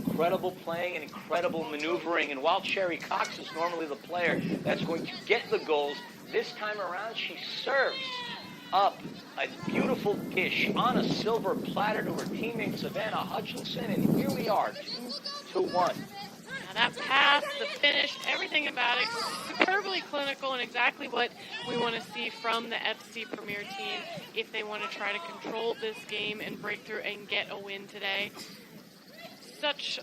Incredible playing and incredible maneuvering, and while Jerry Cox is normally the player that's going to get the goals, this time around she serves up a beautiful dish on a silver platter to her teammate Savannah Hutchinson, and here we are, 2-1. That pass, the finish, everything about it, superbly clinical and exactly what we want to see from the FC Premier team if they want to try to control this game and break through and get a win today. Such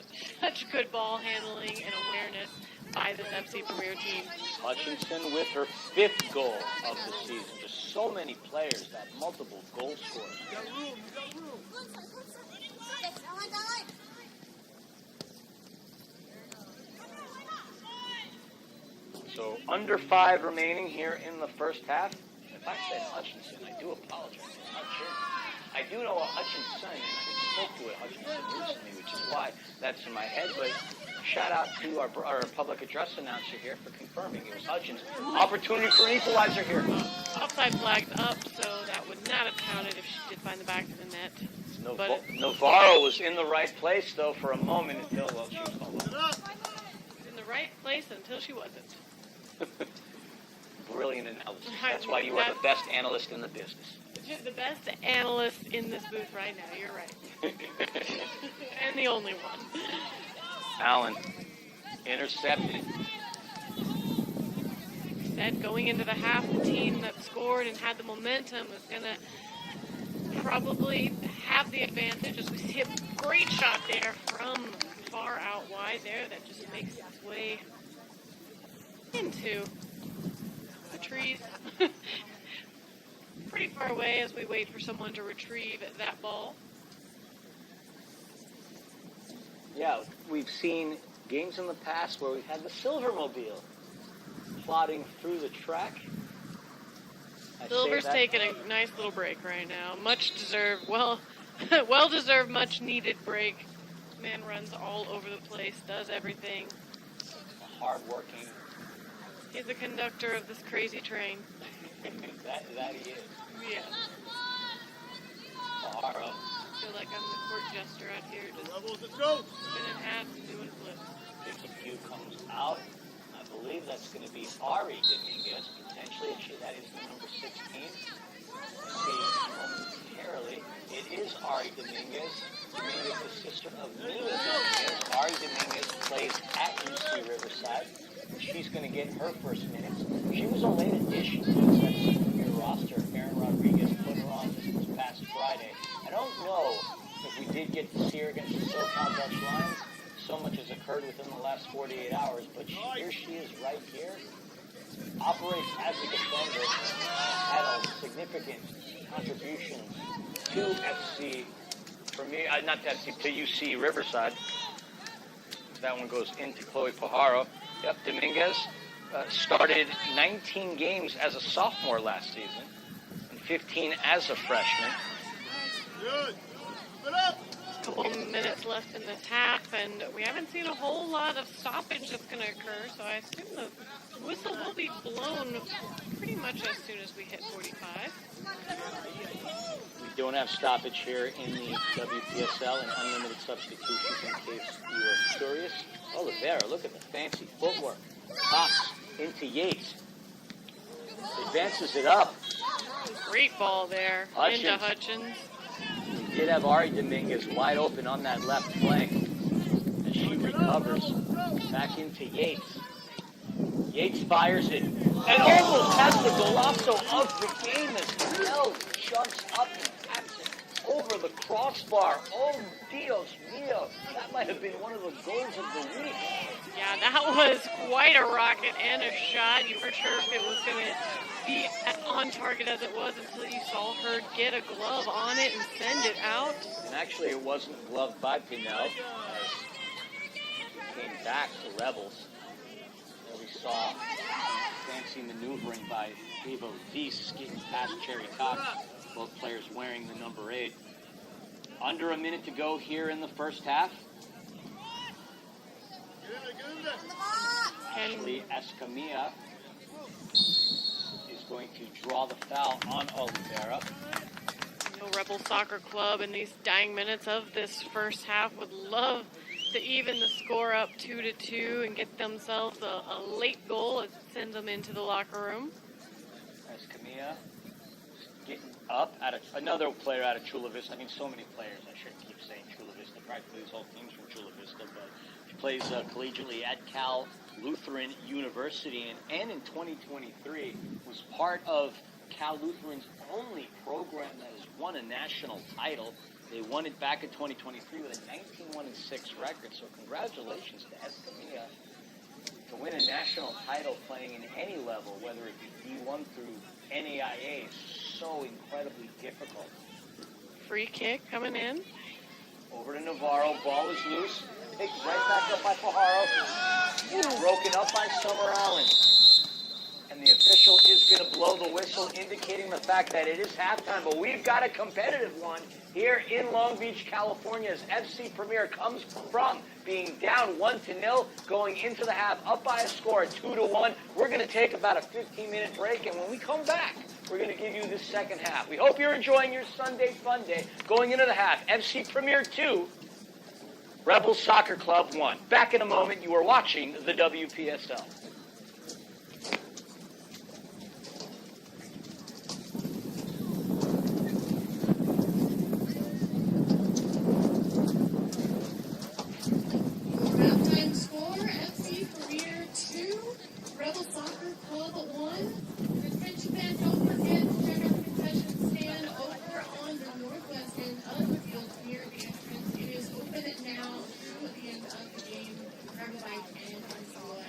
good ball handling and awareness by this FC Premier team. Hutchinson with her 5th goal of the season. Just so many players that multiple goal scorers. So under 5 remaining here in the first half. If I said Hutchinson, I do apologize. I'm not sure. I do know a Hutchinson, and I spoke to a Hutchinson recently, which is why that's in my head. But shout out to our public address announcer here for confirming it was Hutchinson. Opportunity for an equalizer here. Offside flagged up, so that would not have counted if she did find the back of the net. Navarro was in the right place, though, for a moment until, well, she was called off. In the right place until she wasn't. Brilliant analysis. That's why you are the best analyst in the business. The best analyst in this booth right now. You're right. And the only one. Allen intercepted. Said going into the half, the team that scored and had the momentum was going to probably have the advantage, as we see a great shot there from far out wide there that just makes its way into the trees. Pretty far away as we wait for someone to retrieve that ball. Yeah, we've seen games in the past where we've had the Silvermobile plodding through the track. Silver's taking a nice little break right now. Much deserved, well deserved, much needed break. Man runs all over the place, does everything. Hard-working. He's the conductor of this crazy train. that he is. Yeah. Paharo. I feel like I'm the court jester out here, just spinning hats and doing flips. If a few comes out, I believe that's going to be Ari Dominguez, potentially. That is the number 16. See, momentarily, it is Ari Dominguez. Dominguez, the sister of Mila Dominguez. Ari Dominguez plays at UC Riverside. She's going to get her first minutes. She was a late addition to this FC Premier roster. Aaron Rodriguez put her on this past Friday. I don't know if we did get to see her against the SoCal Dutch Lions. So much has occurred within the last 48 hours, but here she is right here. Operates as a defender. Had a significant contribution to FC Premier, not to FC, to UC Riverside. That one goes into Chloe Pajaro. Yep, Dominguez started 19 games as a sophomore last season and 15 as a freshman. A couple minutes left in this half, and we haven't seen a whole lot of stoppage that's going to occur, so I assume the whistle will be blown pretty much as soon as we hit 45. We don't have stoppage here in the WPSL and unlimited substitutions in case you were curious. Oliveira, look at the fancy footwork. Pops into Yates. Advances it up. Great ball there into Hutchins. We did have Ari Dominguez wide open on that left flank as she recovers. Back into Yates. Yates fires it and almost has the golazo of the game as Mel jumps up and taps it over the crossbar. Oh, Dios mío. That might have been one of the goals of the week. Yeah, that was quite a rocket and a shot. You weren't sure if it was going to be as on target as it was until you saw her get a glove on it and send it out. And actually, it wasn't gloved by Pinel. Came back to Rebels. There we saw fancy maneuvering by Eva Weiss getting past Cherry Cox. Both players wearing the number 8. Under a minute to go here in the first half. Ashley Escamilla is going to draw the foul on Oliveira. Rebel Soccer Club in these dying minutes of this first half would love to even the score up 2-2 and get themselves a late goal that sends them into the locker room. Escamilla getting up at another player out of Chula Vista. I mean, so many players. I shouldn't keep saying Chula Vista. Practically his whole team's from Chula Vista, but he plays collegiately at Cal Lutheran University, and in 2023 was part of Cal Lutheran's only program that has won a national title. They won it back in 2023 with a 19-1-6 record. So congratulations to Escamilla to win a national title playing in any level, whether it be D1 through NAIA, is so incredibly difficult. Free kick coming in. Over to Navarro. Ball is loose. Picked right back up by Pajaro. Broken up by Summer Allen. And the official is going to blow the whistle, indicating the fact that it is halftime. But we've got a competitive one here in Long Beach, California, as FC Premier comes from being down 1-0, going into the half, up by a score of 2-1. We're going to take about a 15-minute break, and when we come back, we're going to give you this second half. We hope you're enjoying your Sunday fun day going into the half. FC Premier 2, Rebels Soccer Club 1. Back in a moment. You are watching the WPSL. Halftime score, FC Premier 2, Rebel Soccer Club 1. Attention fans, don't forget to check out the concession stand over on the northwest end of the field near the entrance. It is open now through the end of the game. Grab a bite and enjoy.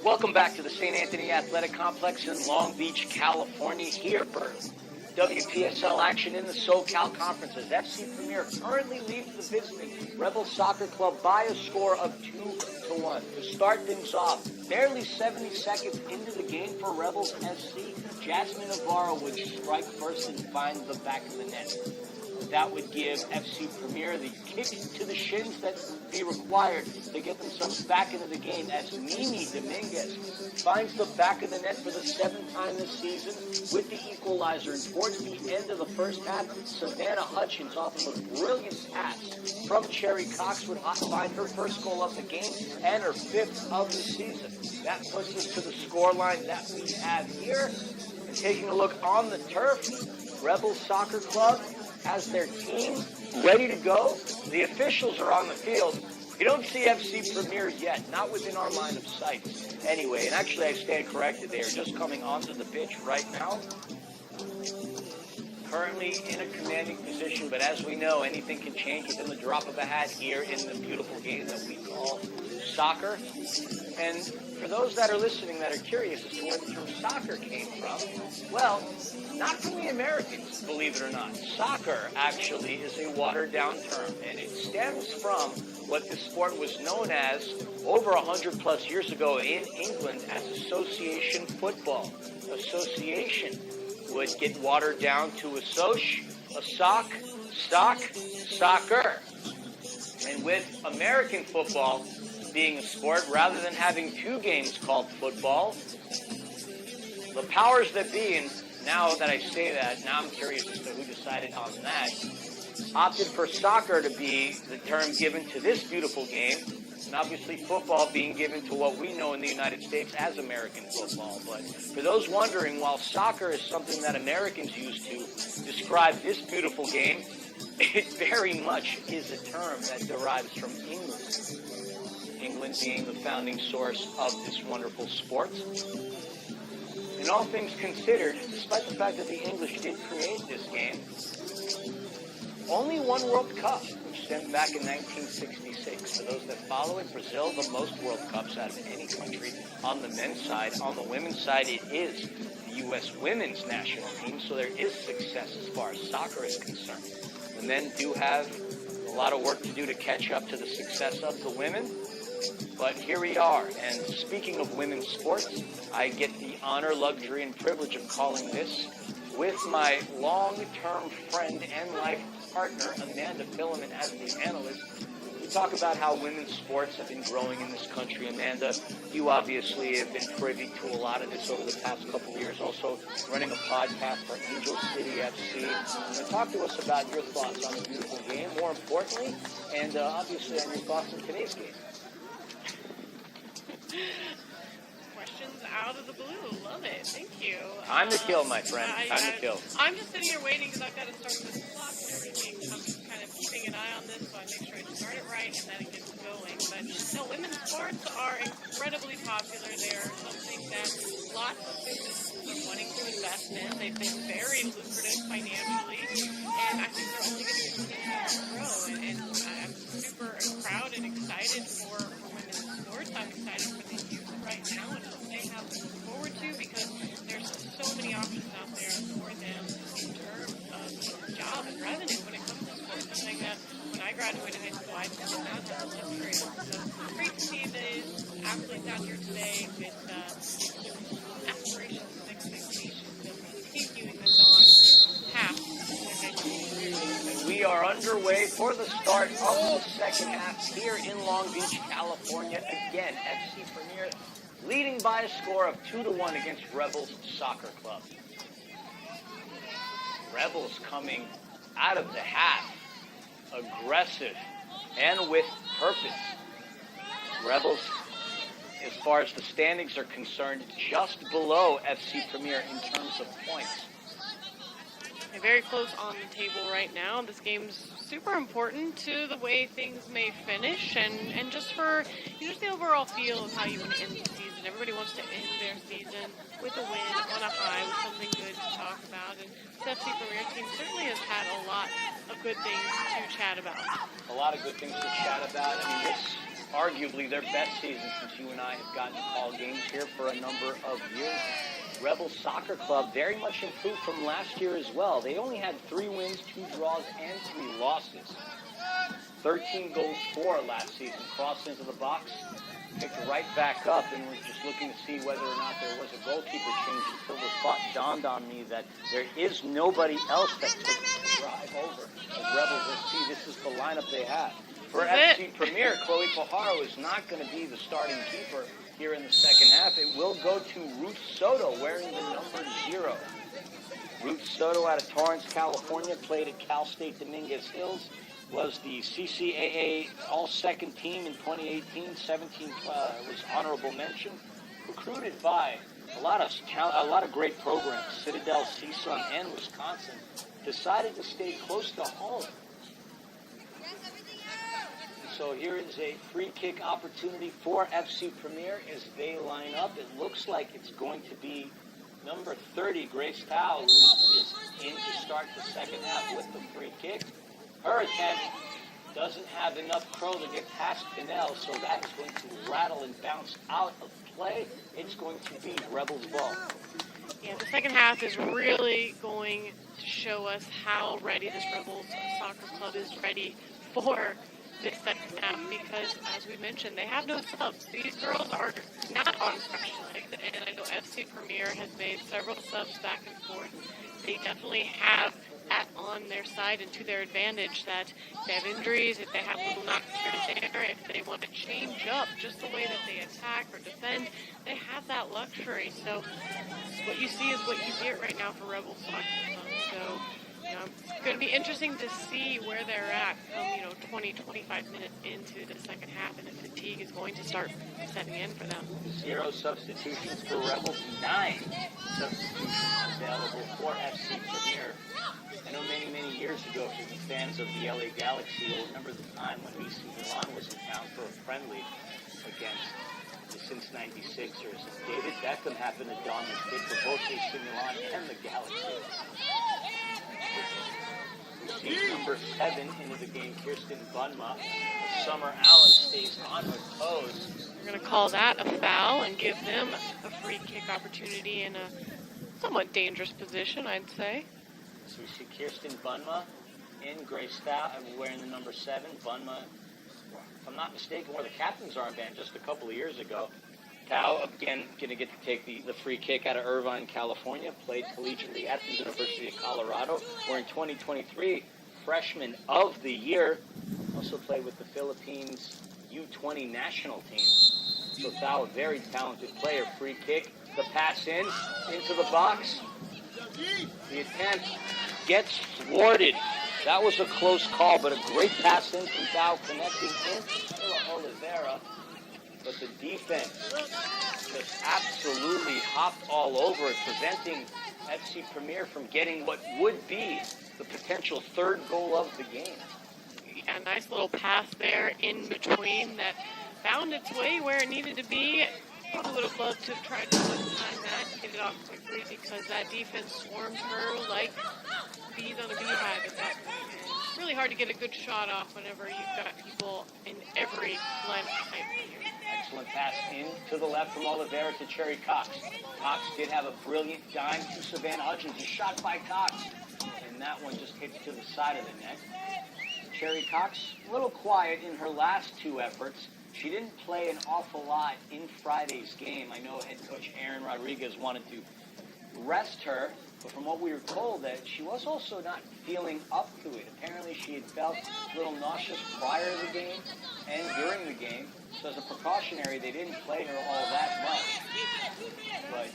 Welcome back to the St. Anthony Athletic Complex in Long Beach, California. Here for WPSL action in the SoCal Conference as FC Premier currently leads the visiting Rebel Soccer Club by a score of 2-1. To start things off, barely 70 seconds into the game for Rebels SC, Jasmine Navarro would strike first and find the back of the net. That would give FC Premier the kick to the shins that would be required to get themselves back into the game as Mimi Dominguez finds the back of the net for the 7th time this season with the equalizer. And towards the end of the first half, Savannah Hutchins, off of a brilliant pass from Cherry Cox, would find her first goal of the game and her 5th of the season. That puts us to the scoreline that we have here. And taking a look on the turf, Rebels Soccer Club has their team ready to go. The officials are on the field. You don't see FC Premier yet, not within our line of sight. Anyway, and actually I stand corrected. They are just coming onto the pitch right now. Currently in a commanding position, but as we know, anything can change within the drop of a hat here in the beautiful game that we call soccer. And for those that are listening that are curious as to where the term soccer came from, well, not from the Americans, believe it or not. Soccer actually is a watered-down term, and it stems from what the sport was known as over 100 plus years ago in England as association football. Association would get watered down to soccer. And with American football being a sport, rather than having 2 games called football, the powers that be, and now that I say that, now I'm curious as to who decided on that, opted for soccer to be the term given to this beautiful game, and obviously football being given to what we know in the United States as American football. But for those wondering, while soccer is something that Americans use to describe this beautiful game, it very much is a term that derives from England. England being the founding source of this wonderful sport. In all things considered, despite the fact that the English did create this game, only one World Cup, which stemmed back in 1966. For those that follow it, Brazil, the most World Cups out of any country on the men's side. On the women's side, it is the U.S. women's national team, so there is success as far as soccer is concerned. The men do have a lot of work to do to catch up to the success of the women. But here we are, and speaking of women's sports, I get the honor, luxury, and privilege of calling this with my long-term friend and life partner, Amanda Filliman, as the analyst. We talk about how women's sports have been growing in this country. Amanda, you obviously have been privy to a lot of this over the past couple of years, also running a podcast for Angel City FC. So talk to us about your thoughts on the beautiful game, more importantly, and obviously on your thoughts on today's game. Questions out of the blue. Love it. Thank you. Time to kill, my friend. Time to kill. I'm just sitting here waiting because I've got to start this clock and everything. So I'm just kind of keeping an eye on this so I make sure I start it right and then it gets going. But no, women's sports are incredibly popular. They are something that lots of businesses are wanting to invest in. They've been very lucrative financially, and I think they're only going to continue to grow. And I'm super proud and excited for women's sports. I'm excited for the youth right now and what they have to look forward to because there's so many options out there for them in terms of job and revenue when it comes to sports. Something that when I graduated high school, I did not have the luxury of. So it's great to see these athletes out here today with aspirations and expectations of continuing this on past their high school career. We are underway for the start of the second half here in Long Beach, California. Again, FC Premier leading by a score of 2-1 against Rebels Soccer Club. Rebels coming out of the half, aggressive and with purpose. Rebels, as far as the standings are concerned, just below FC Premier in terms of points. They're very close on the table right now. This game's super important to the way things may finish and just for just the overall feel of how you want to end the season. Everybody wants to end their season with a win, on a high, with something good to talk about. And the FC Premier team certainly has had a lot of good things to chat about. A lot of good things to chat about. I mean, arguably their best season since you and I have gotten to call games here for a number of years. Rebel Soccer Club very much improved from last year as well. They only had 3 wins, 2 draws, and 3 losses. 13 goals for last season. Crossed into the box, picked right back up, and was just looking to see whether or not there was a goalkeeper change until the thought dawned on me that there is nobody else that could drive over as Rebels FC. This is the lineup they have. For FC Premier, Chloe Pajaro is not going to be the starting keeper here in the second half. It will go to Ruth Soto wearing the number 0. Ruth Soto out of Torrance, California, played at Cal State Dominguez Hills, was the CCAA All-Second Team in 2018, 17 was honorable mention, recruited by a lot of great programs, Citadel, CSUN, and Wisconsin, decided to stay close to home. So here is a free kick opportunity for FC Premier as they line up. It looks like it's going to be number 30, Grace Tao, who is in to start the second half with the free kick. Her attempt doesn't have enough curl to get past Pinnell, so that is going to rattle and bounce out of play. It's going to be Rebels ball. Yeah, the second half is really going to show us how ready this Rebels Soccer Club is ready for this second half, because, as we mentioned, they have no subs. These girls are not on special legs, and I know FC Premier has made several subs back and forth. They definitely have that on their side and to their advantage, that if they have injuries, if they have little knocks here and there, if they want to change up just the way that they attack or defend, they have that luxury. So what you see is what you get right now for Rebels Soccer Club. So it's going to be interesting to see where they're at come, 20, 25 minutes into the second half, and the fatigue is going to start setting in for them. 0 substitutions for Rebels, 9 substitutions available for FC Premier. I know many years ago, for the fans of the LA Galaxy, you'll remember the time when AC Milan was in town for a friendly against the Cincinnati 96ers. David Beckham happened to don the kit for both AC Milan and the Galaxy. Sees number 7 into the game, Kirsten Bunma. Summer Allen stays on her toes. We're going to call that a foul and give them a free kick opportunity in a somewhat dangerous position, I'd say. So we see Kirsten Bunma in Grace Tao, wearing the number 7. Bunma, if I'm not mistaken, wore the captain's armband just a couple of years ago. Tao, again, going to get to take the free kick out of Irvine, California. Played collegiately at the University of Colorado. We're in 2023, freshman of the year. Also played with the Philippines U20 national team. So Tao, a very talented player. Free kick, the pass into the box. The attempt gets thwarted. That was a close call, but a great pass in from Tao, connecting in to Oliveira. But the defense just absolutely hopped all over it, preventing FC Premier from getting what would be the potential third goal of the game. A nice little pass there in between that found its way where it needed to be. Probably would have loved to have tried to time that, get it off quickly, because that defense swarmed her like bees on a beehive at that point. It's really hard to get a good shot off whenever you've got people in every line of sight here. Excellent pass in to the left from Oliveira to Cherry Cox. Cox did have a brilliant dime to Savannah Hutchins. A shot by Cox, and that one just hits to the side of the net. Cherry Cox, a little quiet in her last 2 efforts. She didn't play an awful lot in Friday's game. I know head coach Aaron Rodriguez wanted to rest her, but from what we were told, that she was also not feeling up to it. Apparently she had felt a little nauseous prior to the game and during the game. So as a precautionary, they didn't play her all that much. But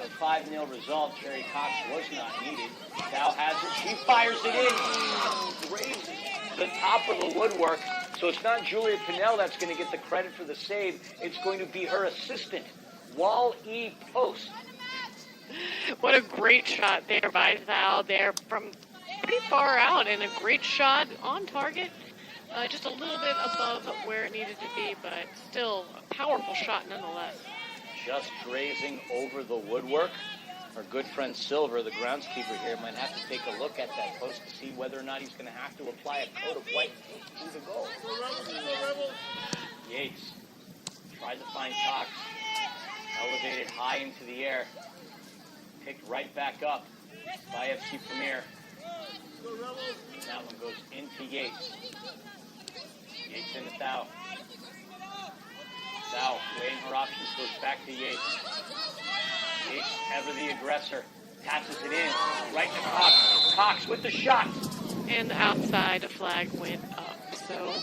a 5-0 result, Cherry Cox was not needed. Tao has it. She fires it in. Raises the top of the woodwork. So it's not Julia Pinnell that's going to get the credit for the save. It's going to be her assistant, Wall E. Post. What a great shot there by Val there from pretty far out, and a great shot on target. Just a little bit above where it needed to be, but still a powerful shot nonetheless. Just grazing over the woodwork. Our good friend Silver, the groundskeeper here, might have to take a look at that post to see whether or not he's going to have to apply a coat of white paint to the goal. Yates tried to find Cox. Elevated high into the air. Picked right back up by FC Premier. That one goes into Yates. Yates into Thao. Thao, weighing her options, goes back to Yates. Yates, ever the aggressor, passes it in, right to Cox. Cox with the shot. And the outside flag went up. So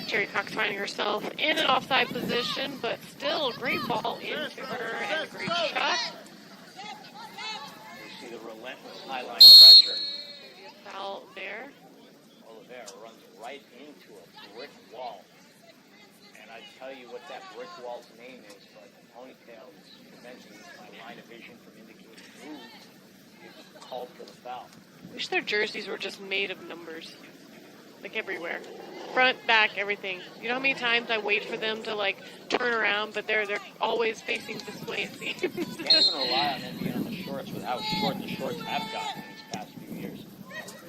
Jerry Cox finding herself in an offside position, but still a great ball into her and a great shot. You see the relentless highline pressure. Foul there. Oliveira runs right into a brick wall. And I tell you what that brick wall's name is, but the ponytail is preventing my line of vision from indicating who is called for the foul. Wish their jerseys were just made of numbers. Like everywhere. Front, back, everything. You know how many times I wait for them to like turn around, but they're always facing this way, it seems. Can't even rely on them being on the shorts with how short the shorts have gotten these past few years.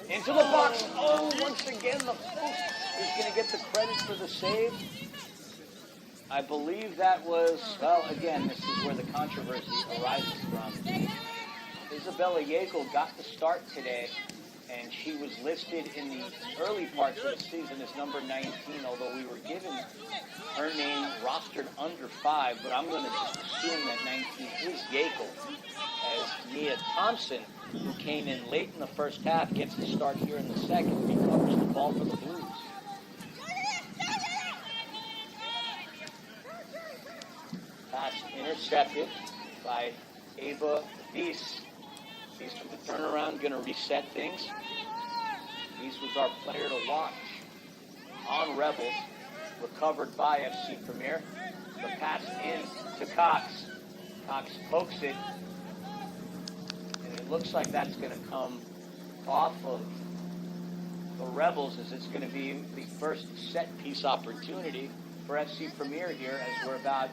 Into the box. Oh, once again, the post is going to get the credit for the save. I believe that was, well, again, this is where the controversy arises from. Isabella Yeakel got the start today, and she was listed in the early parts of the season as number 19, although we were given her name rostered under 5, but I'm going to just assume that 19 is Yeakel, as Nia Thompson, who came in late in the first half, gets the start here in the second, recovers the ball for the Blues. Pass intercepted by Ava Bies. Bies from the turnaround, going to reset things. Bies was our player to watch. On Rebels, recovered by FC Premier. The pass in to Cox. Cox pokes it. And it looks like that's going to come off of the Rebels, as it's going to be the first set-piece opportunity for FC Premier here, as we're about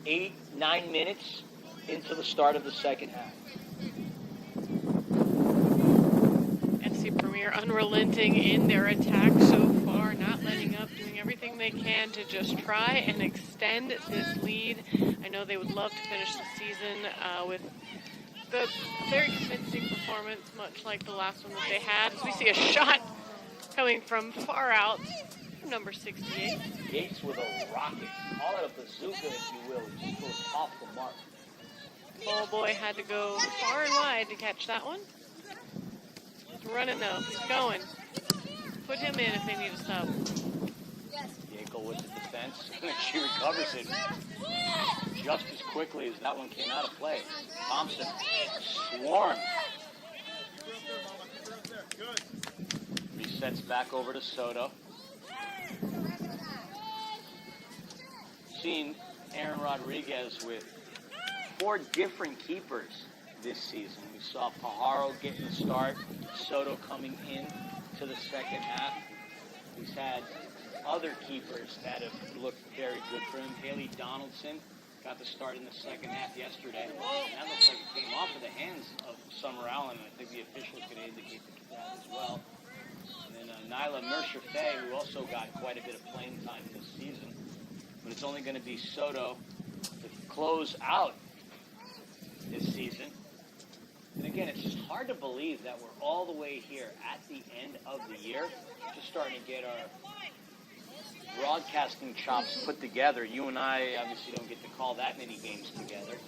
8-9 minutes into the start of the second half. FC Premier unrelenting in their attack so far, not letting up, doing everything they can to just try and extend this lead. I know they would love to finish the season with the very convincing performance, much like the last one that they had. As we see a shot coming from far out, number 68. Yates with a rocket. Call it a bazooka, if you will. It just goes off the mark. Ball boy had to go far and wide to catch that one. He's running though. He's going. Put him in if they need a sub. Yeakel with the defense. She recovers it just as quickly as that one came out of play. Thompson swarmed. Resets back over to Soto. Seen Aaron Rodriguez with 4 different keepers this season. We saw Pajaro getting the start, Soto coming in to the second half. He's had other keepers that have looked very good for him. Haley Donaldson got the start in the second half yesterday. That looks like it came off of the hands of Summer Allen, and I think the officials could indicate that as well. And then Nyla Mercer-Fay, who also got quite a bit of playing time this season. But it's only going to be Soto to close out this season. And again, it's just hard to believe that we're all the way here at the end of the year, just starting to get our broadcasting chops put together. You and I obviously don't get to call that many games together.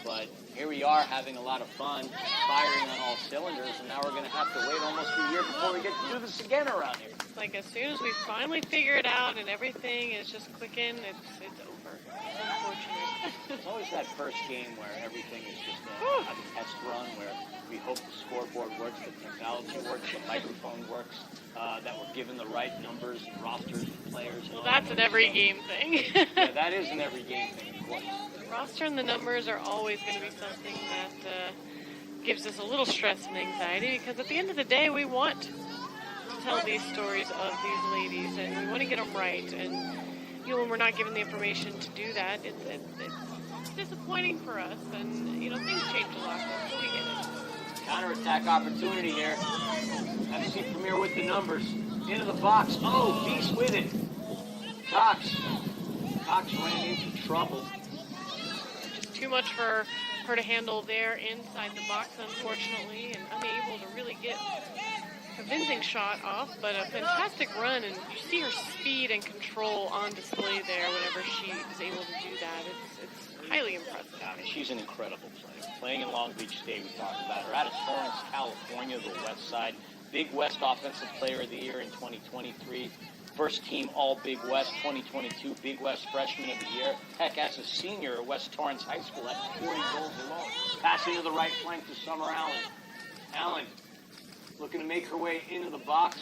But here we are having a lot of fun, firing on all cylinders, and now we're going to have to wait almost a year before we get to do this again around here. Like as soon as we finally figure it out and everything is just clicking, it's over. It's unfortunate. It's always that first game where everything is just a test run, where we hope the scoreboard works, the technology works, the microphone works, that we're given the right numbers and rosters and players. And Well, that's an every game thing. Yeah, that is an every game thing, of course. Roster and the numbers are always going to be something that gives us a little stress and anxiety, because at the end of the day, we want to tell these stories of these ladies, and we want to get them right. And you know, when we're not given the information to do that, it's disappointing for us. And you know, things change a lot, so we get it. Counterattack opportunity here. FC Premier with the numbers. Into the box. Oh, Beast with it. Cox. Cox ran into trouble. Just too much for her to handle there inside the box, unfortunately, and unable to really get a convincing shot off, but a fantastic run, and you see her speed and control on display there whenever she is able to do that. It's highly impressive. I mean, she's an incredible player. Playing in Long Beach State, we talked about her. Out of Torrance, California, the West Side. Big West Offensive Player of the Year in 2023. First team All Big West 2022. Big West Freshman of the Year. Heck, as a senior at West Torrance High School, that's 40 goals alone. Passing to the right flank to Summer Allen. Allen looking to make her way into the box.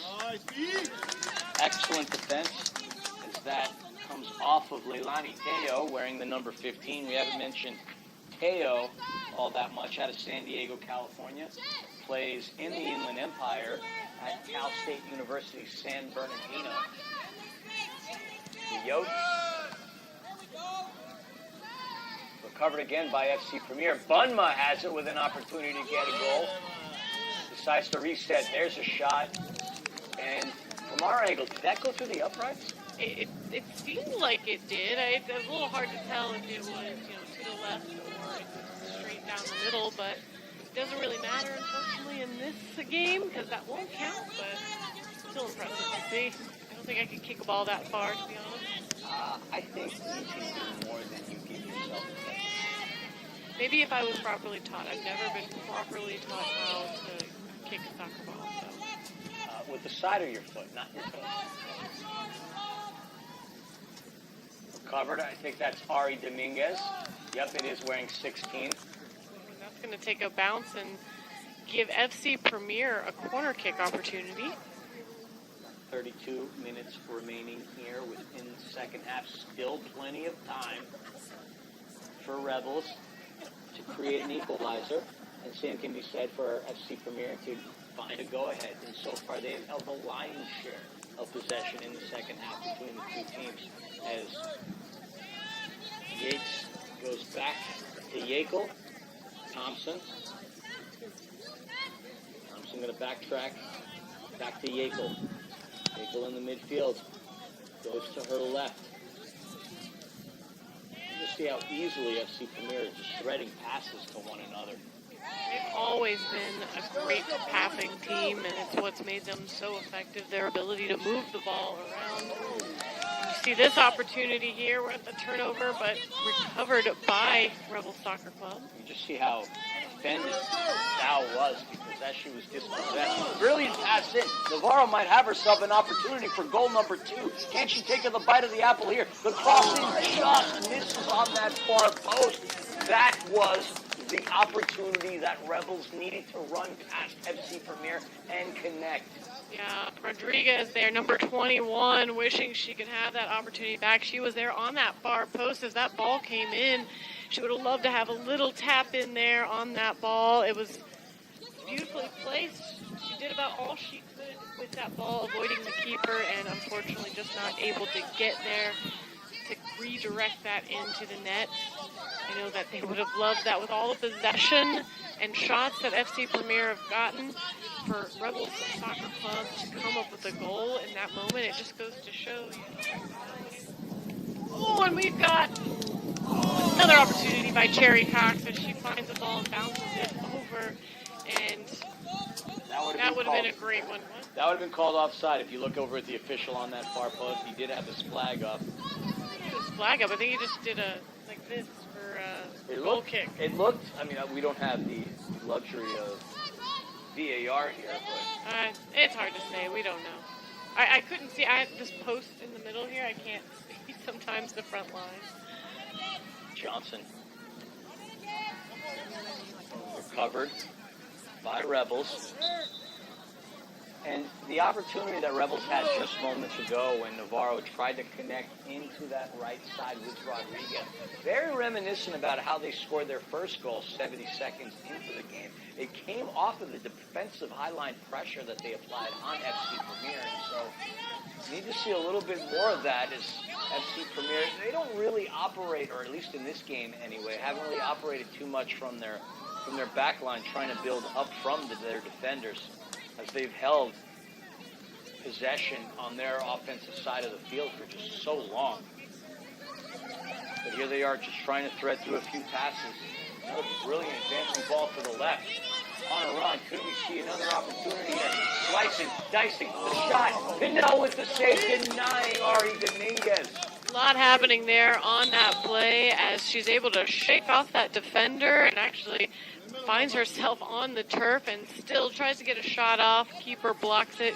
Excellent defense as that comes off of Leilani Teo wearing the number 15. We haven't mentioned Teo all that much. Out of San Diego, California. Plays in the Inland Empire at Cal State University, San Bernardino. The Yotes. Recovered again by FC Premier. Bunma has it with an opportunity to get a goal. Decides to reset. There's a shot. And from our angle, did that go through the uprights? It seemed like it did. It's a little hard to tell if it was, to the left or straight down the middle, but it doesn't really matter, unfortunately, in this game, because that won't count, but still impressive to see. I don't think I could kick a ball that far, to be honest. I think you can do more than you give yourself credit. Maybe if I was properly taught. I've never been properly taught how to kick a soccer ball, so. With the side of your foot, not your toe. Recovered. I think that's Ari Dominguez. Yep, it is wearing 16. And that's going to take a bounce and give FC Premier a corner kick opportunity. 32 minutes remaining here within the second half. Still plenty of time for Rebels to create an equalizer. And same can be said for FC Premier to find a go-ahead. And so far they have held the lion's share of possession in the second half between the two teams. As Yates goes back to Yekel. Thompson going to backtrack back to Yekel. Yekel in the midfield. Goes to her left. You just see how easily FC Premier is just threading passes to one another. They've always been a great passing team, and it's what's made them so effective, their ability to move the ball around. You see this opportunity here. We're at the turnover, but recovered by Rebel Soccer Club. You just see how offended Dow was because as she was dispossessed. Brilliant pass in. Navarro might have herself an opportunity for goal number 2. Can't she take the bite of the apple here? The crossing just misses on that far post. That was the opportunity that Rebels needed to run past FC Premier and connect. Yeah, Rodriguez there, number 21, wishing she could have that opportunity back. She was there on that far post as that ball came in. She would have loved to have a little tap in there on that ball. It was beautifully placed. She did about all she could with that ball, avoiding the keeper, and unfortunately just not able to get there to redirect that into the net. I know that they would have loved that with all the possession and shots that FC Premier have gotten for Rebels Soccer Club to come up with a goal in that moment. It just goes to show you. Oh, and we've got another opportunity by Cherry Cox as she finds the ball and bounces it over. And that would have been a great one. That would have been called offside if you look over at the official on that far post. He did have his flag up. His flag up. I think he just did a like this for a goal kick. It looked. I mean, we don't have the luxury of VAR here, but it's hard to say. We don't know. I couldn't see. I have this post in the middle here. I can't see sometimes the front line. Johnson recovered by Rebels. And the opportunity that Rebels had just moments ago when Navarro tried to connect into that right side with Rodriguez. Very reminiscent about how they scored their first goal 70 seconds into the game. It came off of the defensive highline pressure that they applied on FC Premier. And so need to see a little bit more of that as FC Premier. They don't really operate, or at least in this game anyway, haven't really operated too much from their back line, trying to build up from their defenders, as they've held possession on their offensive side of the field for just so long. But here they are just trying to thread through a few passes. Another brilliant advancing ball to the left. On a run, could we see another opportunity here? Slicing, dicing, the shot. Pinnell with the save, denying Ari Dominguez. A lot happening there on that play as she's able to shake off that defender and actually finds herself on the turf and still tries to get a shot off. Keeper blocks it,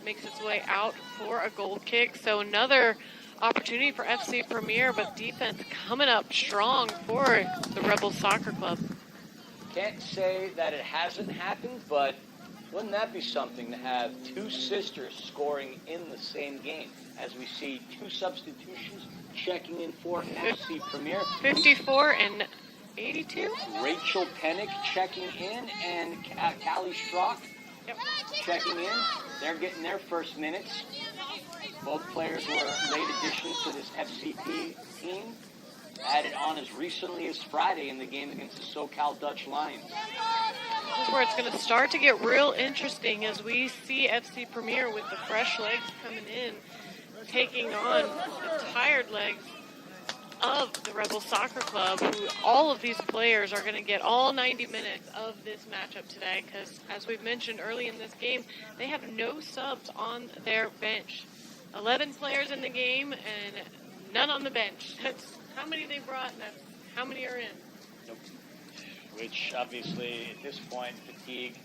makes its way out for a goal kick. So another opportunity for FC Premier, but defense coming up strong for the Rebels Soccer Club. Can't say that it hasn't happened, but wouldn't that be something to have two sisters scoring in the same game? As we see two substitutions checking in for FC Premier. 54 and 82. Rachel Pennick checking in and Callie Strock checking in. They're getting their first minutes. Both players were late additions to this FCP team. Added on as recently as Friday in the game against the SoCal Dutch Lions. This is where it's going to start to get real interesting as we see FC Premier with the fresh legs coming in, taking on the tired legs of the Rebel Soccer Club, who all of these players are going to get all 90 minutes of this matchup today because, as we've mentioned early in this game, they have no subs on their bench. 11 players in the game and none on the bench. That's how many they brought, and that's how many are in. Nope. Which, obviously, at this point, fatigue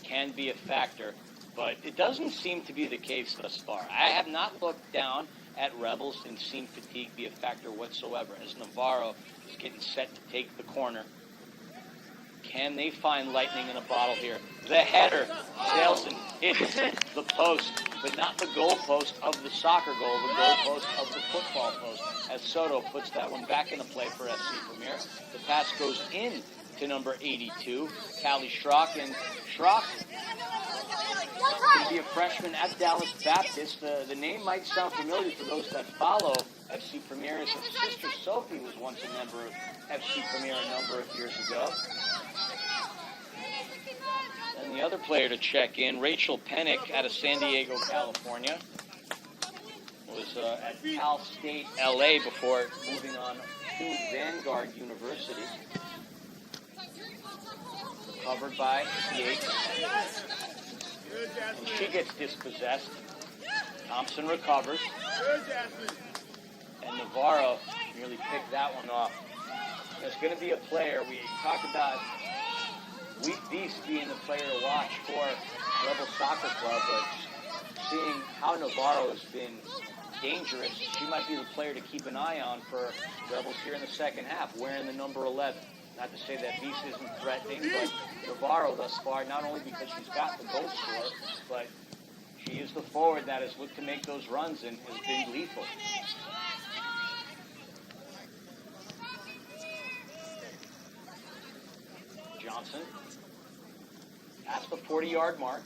can be a factor, but it doesn't seem to be the case thus far. I have not looked down at Rebels and seen fatigue be a factor whatsoever as Navarro is getting set to take the corner. Can they find lightning in a bottle here? The header sails and hits the post, but not the goal post of the soccer goal, the goal post of the football post, as Soto puts that one back into play for FC Premier. The pass goes in to number 82, Callie Strock, and Strock could be a freshman at Dallas Baptist. The name might sound familiar for those that follow FC Premier, as his sister Sophie was once a member of FC Premier a number of years ago. And the other player to check in, Rachel Pennick out of San Diego, California, was at Cal State LA before moving on to Vanguard University. Covered by Yates. And she gets dispossessed. Thompson recovers. And Navarro nearly picked that one off. There's going to be a player. We talked about Wheat Beast being the player to watch for Rebel Soccer Club, but seeing how Navarro has been dangerous, she might be the player to keep an eye on for Rebels here in the second half, wearing the number 11. Not to say that Beast isn't threatening, but Navarro thus far, not only because she's got the goal score, but she is the forward that has looked to make those runs and has been lethal. Johnson, past the 40-yard mark,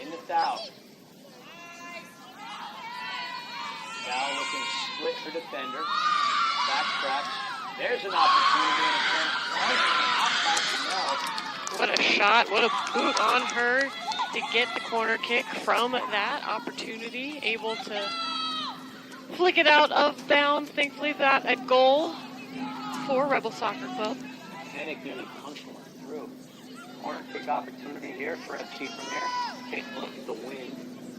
in the foul. Now looking split for defender, backtracks. There's an opportunity in a What a shot, what a boot on her to get the corner kick from that opportunity. Able to flick it out of bounds. Thankfully, that a goal for Rebel Soccer Club. Pennick nearly punched one through. Corner kick opportunity here for FC Premier. Take a look at the wind.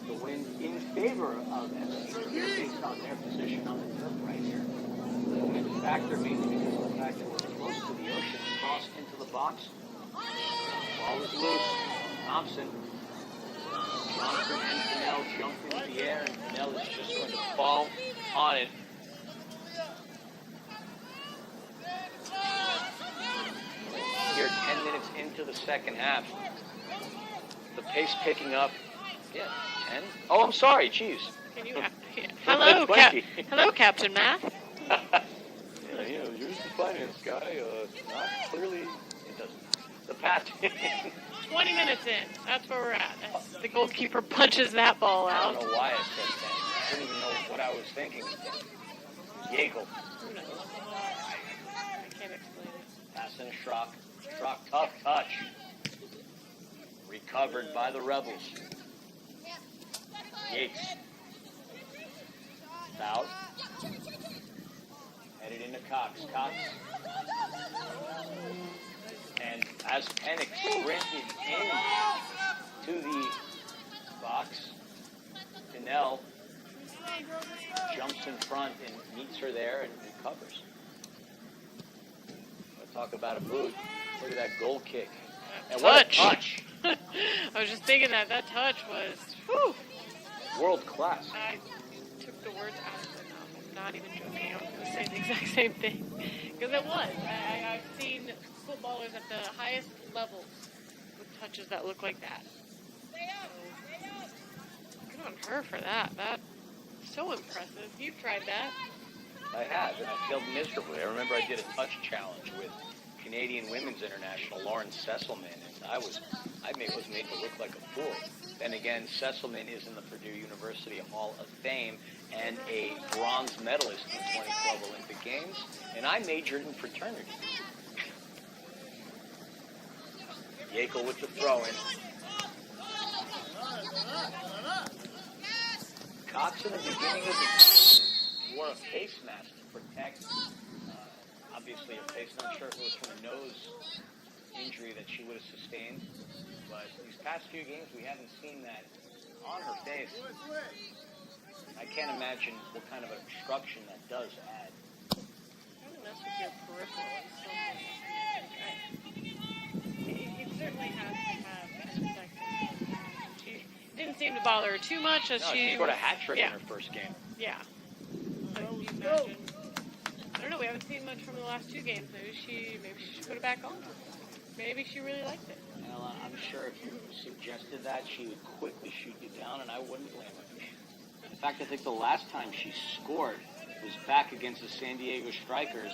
The wind in favor of FC Premier based on their position on the turf right here. The wind factor mainly because of the fact that we're close to the ocean. Cross into the box. Ball is loose. Thompson. Johnson and Pinnell jump into the air, and Pinnell is just going to fall on it. Here, 10 minutes into the second half. The pace picking up. Yeah, 10. Oh, I'm sorry. Jeez. Can you? Hello, hello, Captain Math. Yeah, you're the finance guy. Not clearly. It doesn't. The pass. 20 minutes in. That's where we're at. The goalkeeper punches that ball I out. don't know why I said 10. I didn't even know what I was thinking. Yeagle. Who knows? I can't explain it. Pass in a Schrock. Schrock, tough touch. Recovered by the Rebels. Yates. Fouled. Headed into Cox. Cox. And as Pennick sprinted in to the box, Danelle jumps in front and meets her there and recovers. We'll talk about a boot. Look at that goal kick. And what a touch. I was just thinking that touch was, whew. World class. I took the words out of my mouth. I'm not even joking. I was going to say the exact same thing. Because it was. I've seen footballers at the highest levels with touches that look like that. So, good on her for that. That's so impressive. You've tried that. I have, and I failed miserably. I remember I did a touch challenge with Canadian Women's International Lauren Sesselman, and I was made to look like a fool. Then again, Sesselman is in the Purdue University Hall of Fame and a bronze medalist in the 2012 Olympic Games, and I majored in fraternity. Yekel with the throw-in. Cox in the beginning of the game wore a face mask to protect, obviously her face. Not sure if it was from a nose injury that she would have sustained, but these past few games we haven't seen that on her face. I can't imagine what kind of obstruction that does add. Kind of mess with your peripheral in some way. It certainly has to have an effect. She didn't seem to bother her too much as she scored a hat trick in her first game. Yeah. I can imagine. I don't know. We haven't seen much from the last two games. Maybe she should put it back on. Maybe she really liked it. Well, I'm sure if you suggested that, she would quickly shoot you down, and I wouldn't blame her. In fact, I think the last time she scored was back against the San Diego Strikers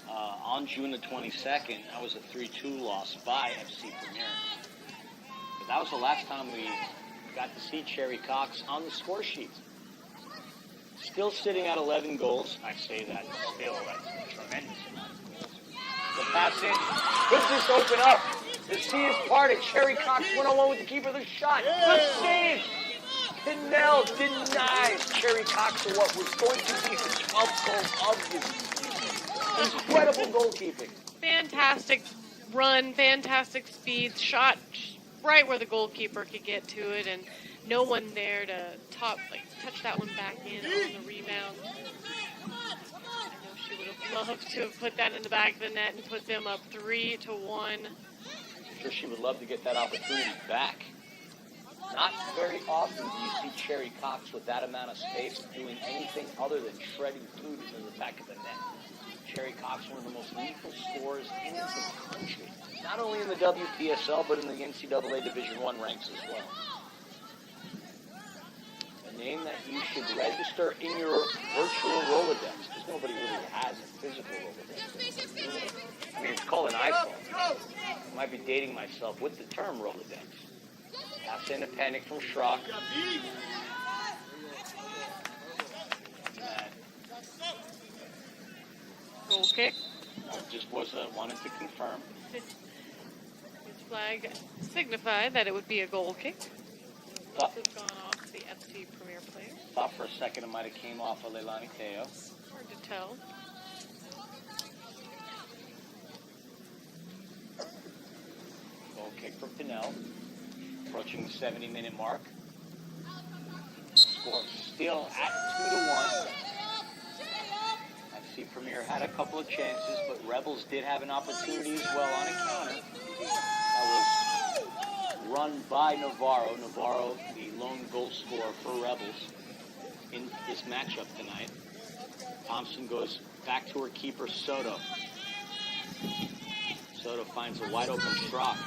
on June the 22nd. That was a 3-2 loss by FC Premier. But that was the last time we got to see Cherry Cox on the score sheet. Still sitting at 11 goals. I say that still. That's a tremendous amount of goals. The pass in. Could this open up? The sea is parted. Cherry Cox went alone with the keeper. The shot. The save. Danelle denies Cherry Cox for what was going to be the 12th goal of the season. Incredible goalkeeping. Fantastic run, fantastic speed, shot right where the goalkeeper could get to it, and no one there to touch that one back in on the rebound. I know she would have loved to have put that in the back of the net and put them up 3-1. I'm sure she would love to get that opportunity back. Not very often do you see Cherry Cox with that amount of space doing anything other than shredding food into the back of the net. Cherry Cox, one of the most lethal scorers in the country. Not only in the WPSL, but in the NCAA Division I ranks as well. A name that you should register in your virtual Rolodex, because nobody really has a physical Rolodex. I mean, it's called an iPhone. I might be dating myself with the term Rolodex. Pass into Panic from Schrock. Goal kick. Just wanted to confirm. His flag signified that it would be a goal kick. This has gone off the FC Premier player. Thought for a second it might have came off of Leilani Teo. Hard to tell. Goal kick for Pinnell. Approaching the 70-minute mark. Score still at 2-1. FC Premier had a couple of chances, but Rebels did have an opportunity as well on a counter. That was run by Navarro. Navarro, the lone goal scorer for Rebels in this matchup tonight. Thompson goes back to her keeper, Soto. Soto finds a wide open Schrock.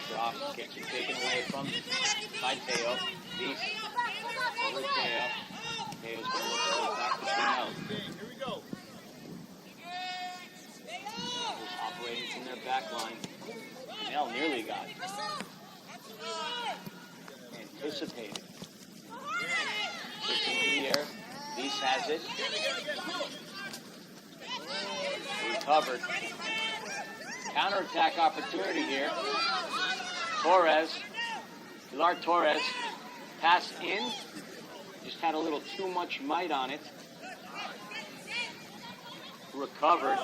Schrock gets it taken away from by Teo. Deep. Over to Teo. Teo's going to look to go back to Pinnell. Here we go. Operating from their back line. Pinnell nearly got it. Anticipated. Pushing to the air. Deese has it. Recovered. Counterattack opportunity here. Torres Pilar Torres, pass in. Just had a little too much might on it. Recovered.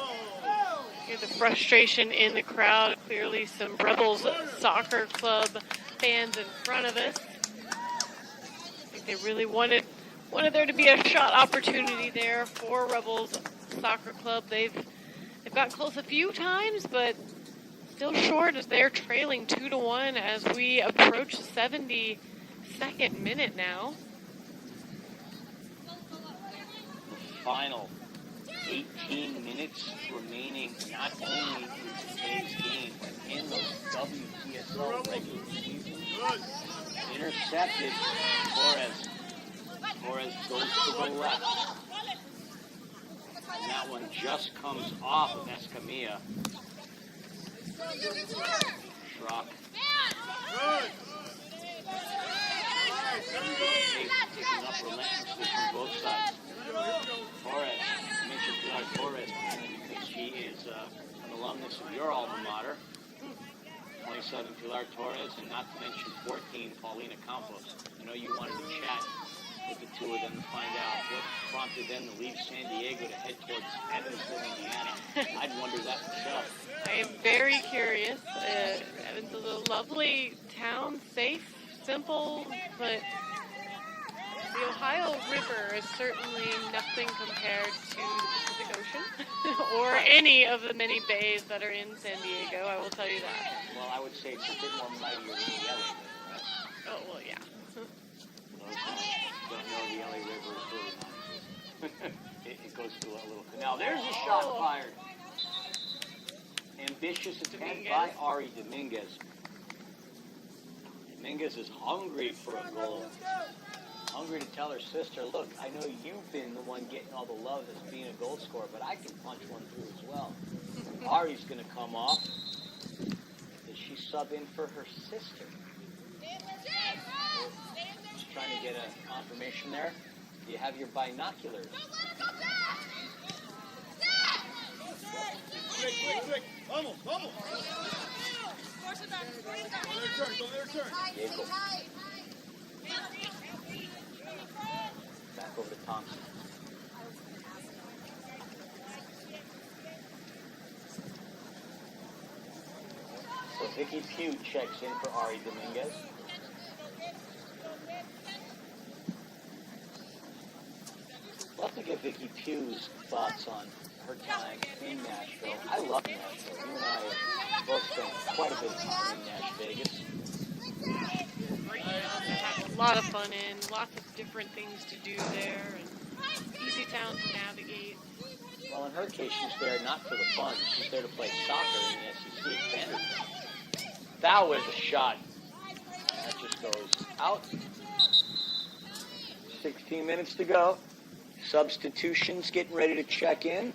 Hear the frustration in the crowd. Clearly some Rebels Soccer Club fans in front of us. I think they really wanted there to be a shot opportunity there for Rebels Soccer Club. They've got close a few times, but still short as they're trailing 2-1 as we approach the 72nd minute now. The final 18 minutes remaining, not only in today's game, but in the Wpsl regular season. Intercepted. Torres goes to the left. And that one just comes off of Escamilla. Schrock. Picking up relentlessly from both sides. Torres, I mentioned Pilar Torres because she is an alumnus of your alma mater. 27 Pilar Torres, and not to mention 14 Paulina Campos. I know you wanted to chat with the two of them to find out what prompted them to leave San Diego to head towards Evansville, Indiana. I'd wonder that myself. I am very curious. Evansville is a lovely town, safe, simple, but the Ohio River is certainly nothing compared to the Pacific Ocean or any of the many bays that are in San Diego, I will tell you that. Well, I would say it's a bit more mightier than the LA River, right? Oh, well, yeah. For those who don't know, the LA River is really not. It goes through a little canal. There's a shot fired. Ambitious attempt by Ari Dominguez. Dominguez is hungry for a goal. Hungry to tell her sister, look, I know you've been the one getting all the love as being a goal scorer, but I can punch one through as well. Ari's going to come off. Does she sub in for her sister? Just trying to get a confirmation there. Do you have your binoculars? Diego. Back over to Thompson. So Vicky Pugh checks in for Ari Dominguez. Love to get Vicky Pugh's thoughts on her time in Nashville. I love Nashville. You and I have both spent quite a bit of time in Nash Vegas. Great town to have a lot of fun in, lots of different things to do there, and easy town to navigate. Well, in her case, she's there not for the fun. She's there to play soccer in the SEC at Vanderbilt. Foul with a shot. That just goes out. 16 minutes to go. Substitutions getting ready to check in.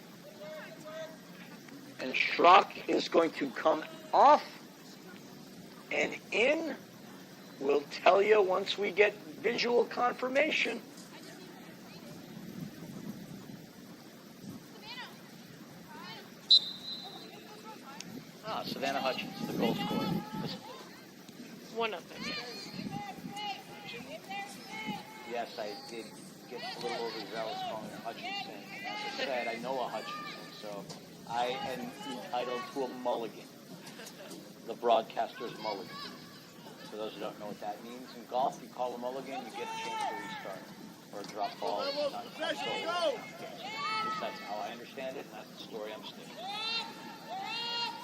And Schrock is going to come off and in. We'll tell you once we get visual confirmation. Savannah Hutchins, the goal scorer. One of them, yes. Yes, I did get a little overzealous calling her Hutchinson. As I said, I know a Hutchinson, so I am entitled to a mulligan. The broadcaster's mulligan. For those who don't know what that means, in golf, you call a mulligan, you get a chance to restart. Or a drop ball. At least that's how I understand it, and that's the story I'm sticking to.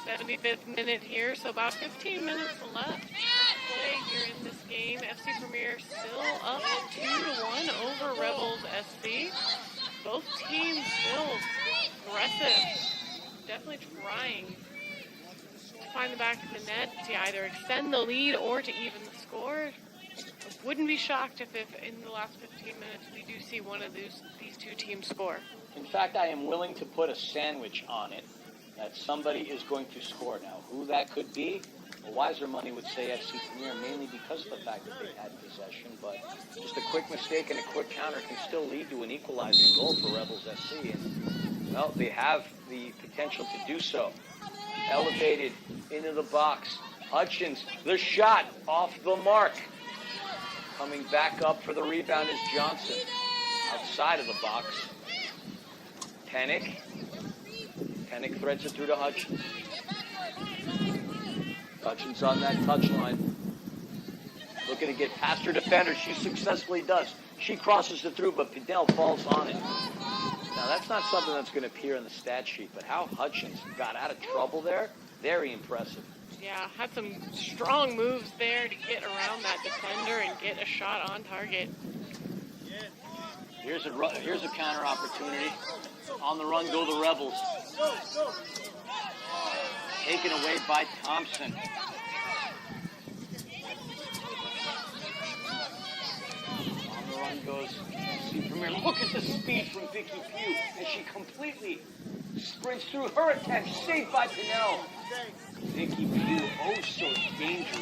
75th minute here, so about 15 minutes left to play here in this game. FC Premier still up 2-1 over Rebels SC. Both teams still aggressive, definitely trying to find the back of the net to either extend the lead or to even the score. I wouldn't be shocked if in the last 15 minutes we do see one of these two teams score. In fact, I am willing to put a sandwich on it that somebody is going to score now. Who that could be? A wiser money would say FC Premier, mainly because of the fact that they had possession, but just a quick mistake and a quick counter can still lead to an equalizing goal for Rebels SC, and, well, they have the potential to do so. Elevated into the box. Hutchins, the shot off the mark. Coming back up for the rebound is Johnson. Outside of the box. Panic threads it through to Hutchins. Hutchins on that touch line. Looking to get past her defender. She successfully does. She crosses it through, but Pinnell falls on it. Now, that's not something that's going to appear in the stat sheet, but how Hutchins got out of trouble there, very impressive. Yeah, had some strong moves there to get around that defender and get a shot on target. Here's a counter opportunity. On the run go the Rebels. Taken away by Thompson. On the run goes FC Premier. Look at the speed from Vicky Pugh as she completely sprints through her attempt. Saved by Pinnell. Vicky Pugh, oh so dangerous.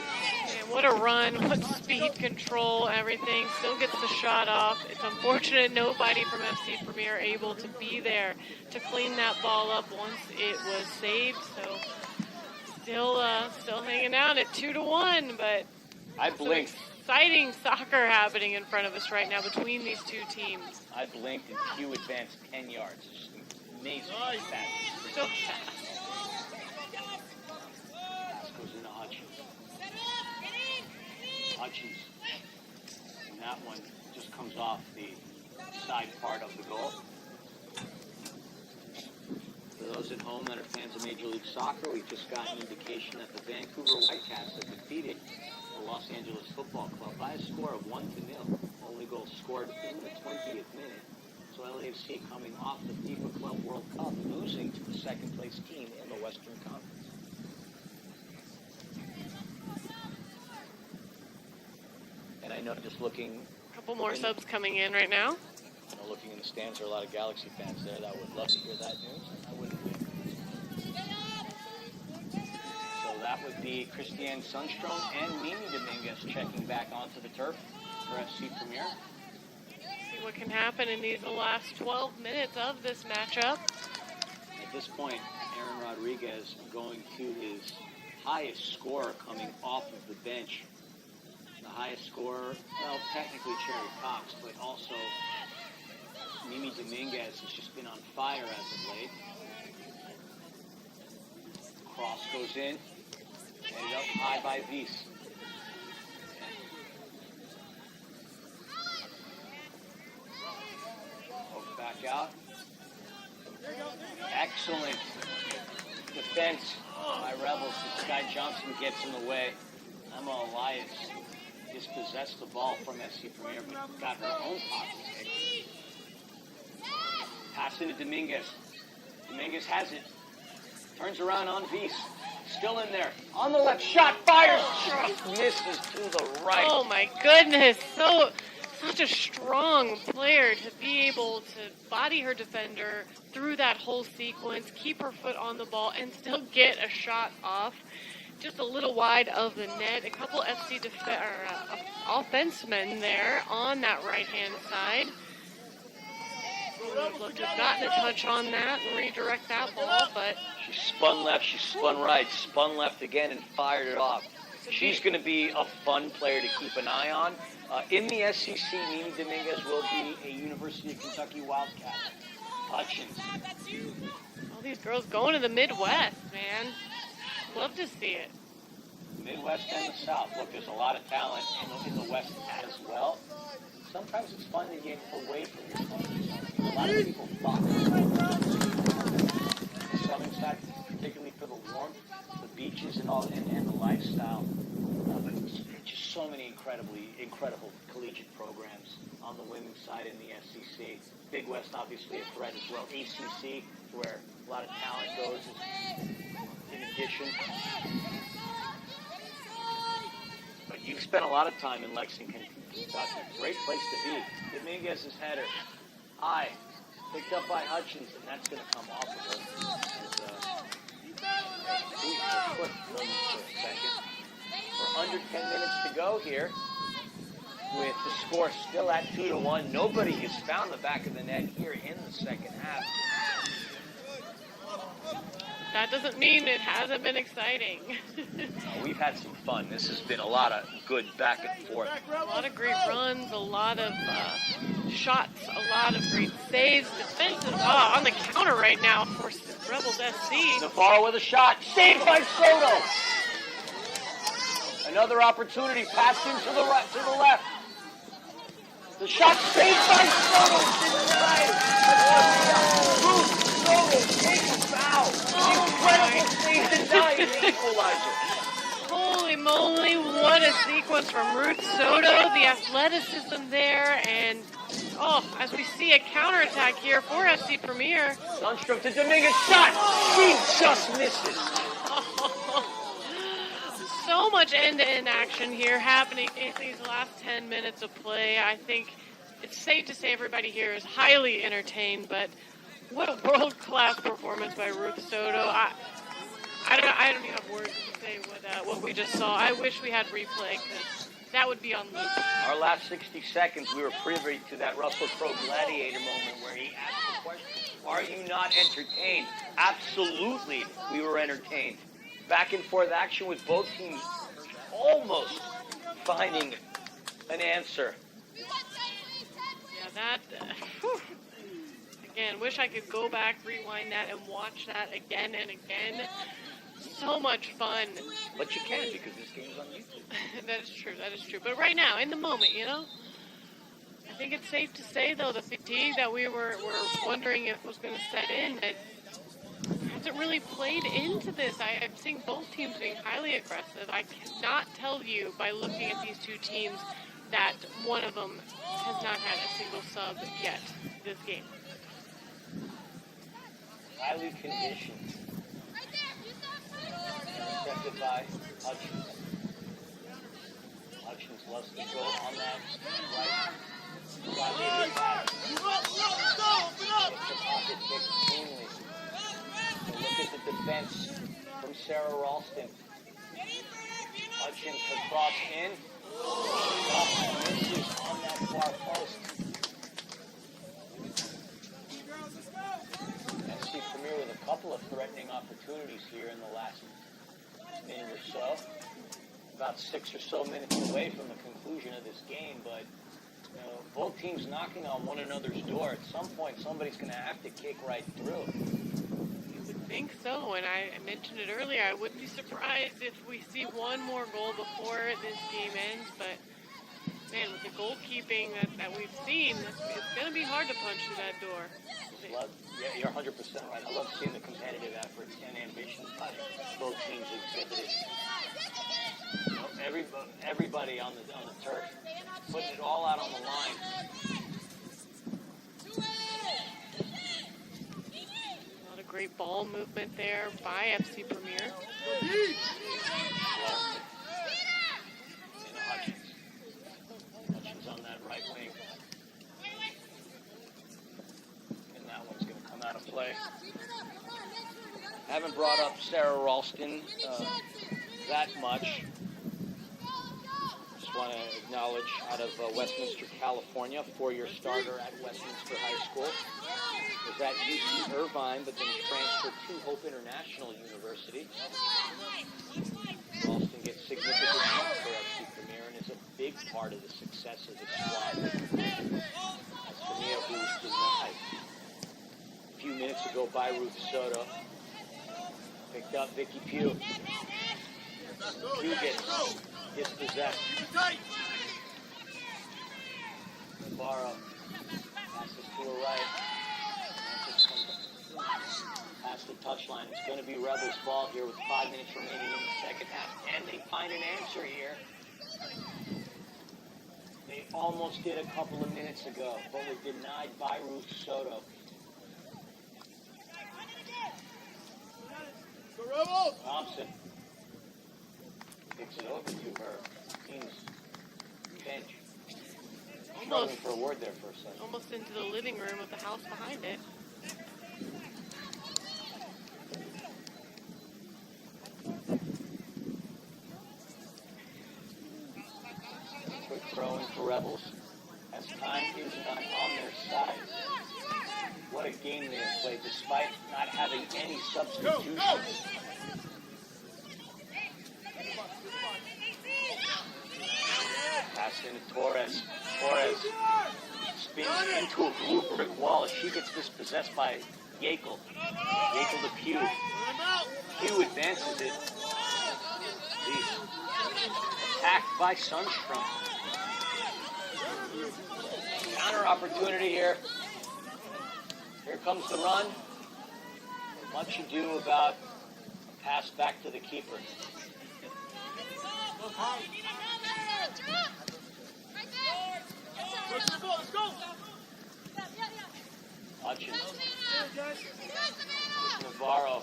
And what a run, what speed control, everything. Still gets the shot off. It's unfortunate nobody from FC Premier able to be there to clean that ball up once it was saved. So still hanging out at 2-1, but I blinked. Exciting soccer happening in front of us right now between these two teams. I blinked and Pugh advanced 10 yards. Just amazing. Fast. So fast. Goes into Hutchins. Hutchins. And that one just comes off the side part of the goal. For those at home that are fans of Major League Soccer, we've just got an indication that the Vancouver Whitecaps have defeated the Los Angeles Football Club by a score of 1-0. Only goal scored in the 20th minute. So LAFC coming off the FIFA Club World Cup, losing to the second place team in the Western Conference. And I know just looking... A couple more subs coming in right now. Looking in the stands, there are a lot of Galaxy fans there that would love to hear that news. I wouldn't believe it. So that would be Christiane Sundstrom and Mimi Dominguez checking back onto the turf for FC Premier. See what can happen in these last 12 minutes of this matchup. At this point, Aaron Rodriguez going to his highest scorer coming off of the bench. The highest scorer, well, technically Cherry Cox, but also Mimi Dominguez has just been on fire as of late. Cross goes in, headed up high by Wies. Hook back out. Excellent defense by Rebels. Sky Johnson gets in the way. Emma Elias dispossessed the ball from SC Premier, but got her own pocket pick. Pass into Dominguez. Dominguez has it. Turns around on Wies. Still in there. On the left. Shot. Fires. Just misses to the right. Oh, my goodness. Such a strong player to be able to body her defender through that whole sequence, keep her foot on the ball, and still get a shot off. Just a little wide of the net. A couple FC offensemen there on that right-hand side. Would love to have gotten a touch on that and redirect that ball, but... She spun left, she spun right, spun left again and fired it off. She's going to be a fun player to keep an eye on. In the SEC, Mimi Dominguez will be a University of Kentucky Wildcat. Hutchins. All these girls going to the Midwest, man. Love to see it. Midwest and the South. Look, there's a lot of talent in the West as well. Sometimes it's fun to get away from your comfort zone. A lot of people flock to the southern side, particularly for the warmth, the beaches, and the lifestyle. But there's just so many incredible collegiate programs on the women's side in the SEC. Big West, obviously, a threat as well. ACC, where a lot of talent goes in addition. But you've spent a lot of time in Lexington, Kentucky. Great place to be. Dominguez's header. High. Picked up by Hutchins, and that's going to come off of her. For a second. We're under 10 minutes to go here. With the score still at 2-1. Nobody has found the back of the net here in the second half. that doesn't mean it hasn't been exciting. We've had some fun. This has been a lot of good back and forth. A lot of great runs, a lot of shots, a lot of great saves. Defensive on the counter right now for Rebels SC. Navarro with a shot. Saved by Soto. Another opportunity. Passed into the right, to the left. The shot saved by Soto. Denied. Ruth Soto takes a foul. Incredible save denied the equalizer. Holy moly, what a sequence from Ruth Soto. The athleticism there, and as we see a counterattack here for FC Premier. Sundstrom to Dominguez shot. He just misses. So much end-to-end action here happening in these last 10 minutes of play. I think it's safe to say everybody here is highly entertained, but what a world-class performance by Ruth Soto. I don't even have words to say what we just saw. I wish we had replay, because that would be on loop. Our last 60 seconds, we were privy to that Russell Crowe gladiator moment where he asked the question, are you not entertained? Absolutely, we were entertained. Back and forth action with both teams almost finding an answer. Yeah, that, again, wish I could go back, rewind that, and watch that again and again. So much fun. But you can, because this game's on YouTube. That is true. But right now, in the moment, I think it's safe to say, though, the fatigue that we were wondering if was going to set in, that hasn't really played into this. I've seen both teams being highly aggressive. I cannot tell you by looking at these two teams that one of them has not had a single sub yet this game. Highly conditioned. Intercepted by Hutchins. Hutchins loves to go on that right. Gets the pocket kick cleanly. So look at the defense from Sarah Ralston. Hutchins across in. Misses on that far post. FC Premier with a couple of threatening opportunities here in the last minute or so. About 6 or so minutes away from the conclusion of this game, but both teams knocking on one another's door. At some point, somebody's going to have to kick right through. You would think so, and I mentioned it earlier. I wouldn't be surprised if we see one more goal before this game ends, but man, with the goalkeeping that we've seen, it's going to be hard to punch through that door. Yeah, you're 100% right. I love seeing the competitive efforts and ambitions by both teams exhibited. Everybody on the turf putting it all out on the line. A lot of great ball movement there by FC Premier. Hutchins on that right wing. And that one's going to come out of play. Haven't brought up Sarah Ralston that much. Just want to acknowledge out of Westminster, California, 4-year starter at Westminster High School. Was at UC Irvine, but then transferred to Hope International University. Ralston gets significant help for FC Premier and is a big part of the success of the squad. As Premier, who was denied a few minutes ago by Ruth Soto. Picked up Vicky Pugh. Pugh gets possessed. Navarro passes to her right. Past the touchline. It's going to be Rebels' ball here with 5 minutes remaining in the second half. And they find an answer here. They almost did a couple of minutes ago, but were denied by Ruth Soto. Thompson kicks it over to her. Team's bench. Struggling for a word there for a second. Almost into the living room of the house behind it. Quick throw in for Rebels. As time is not on their side. What a quiet game they have played despite not having any substitutions. Pass into Torres. Torres spins into a blue brick wall as she gets dispossessed by Yekel. Yekel to Pugh. Pugh advances it. Jeez. Attacked by Sundstrom. Counter opportunity here. Here comes the run. Much ado about a pass back to the keeper. Let's go. Hutchins. Navarro.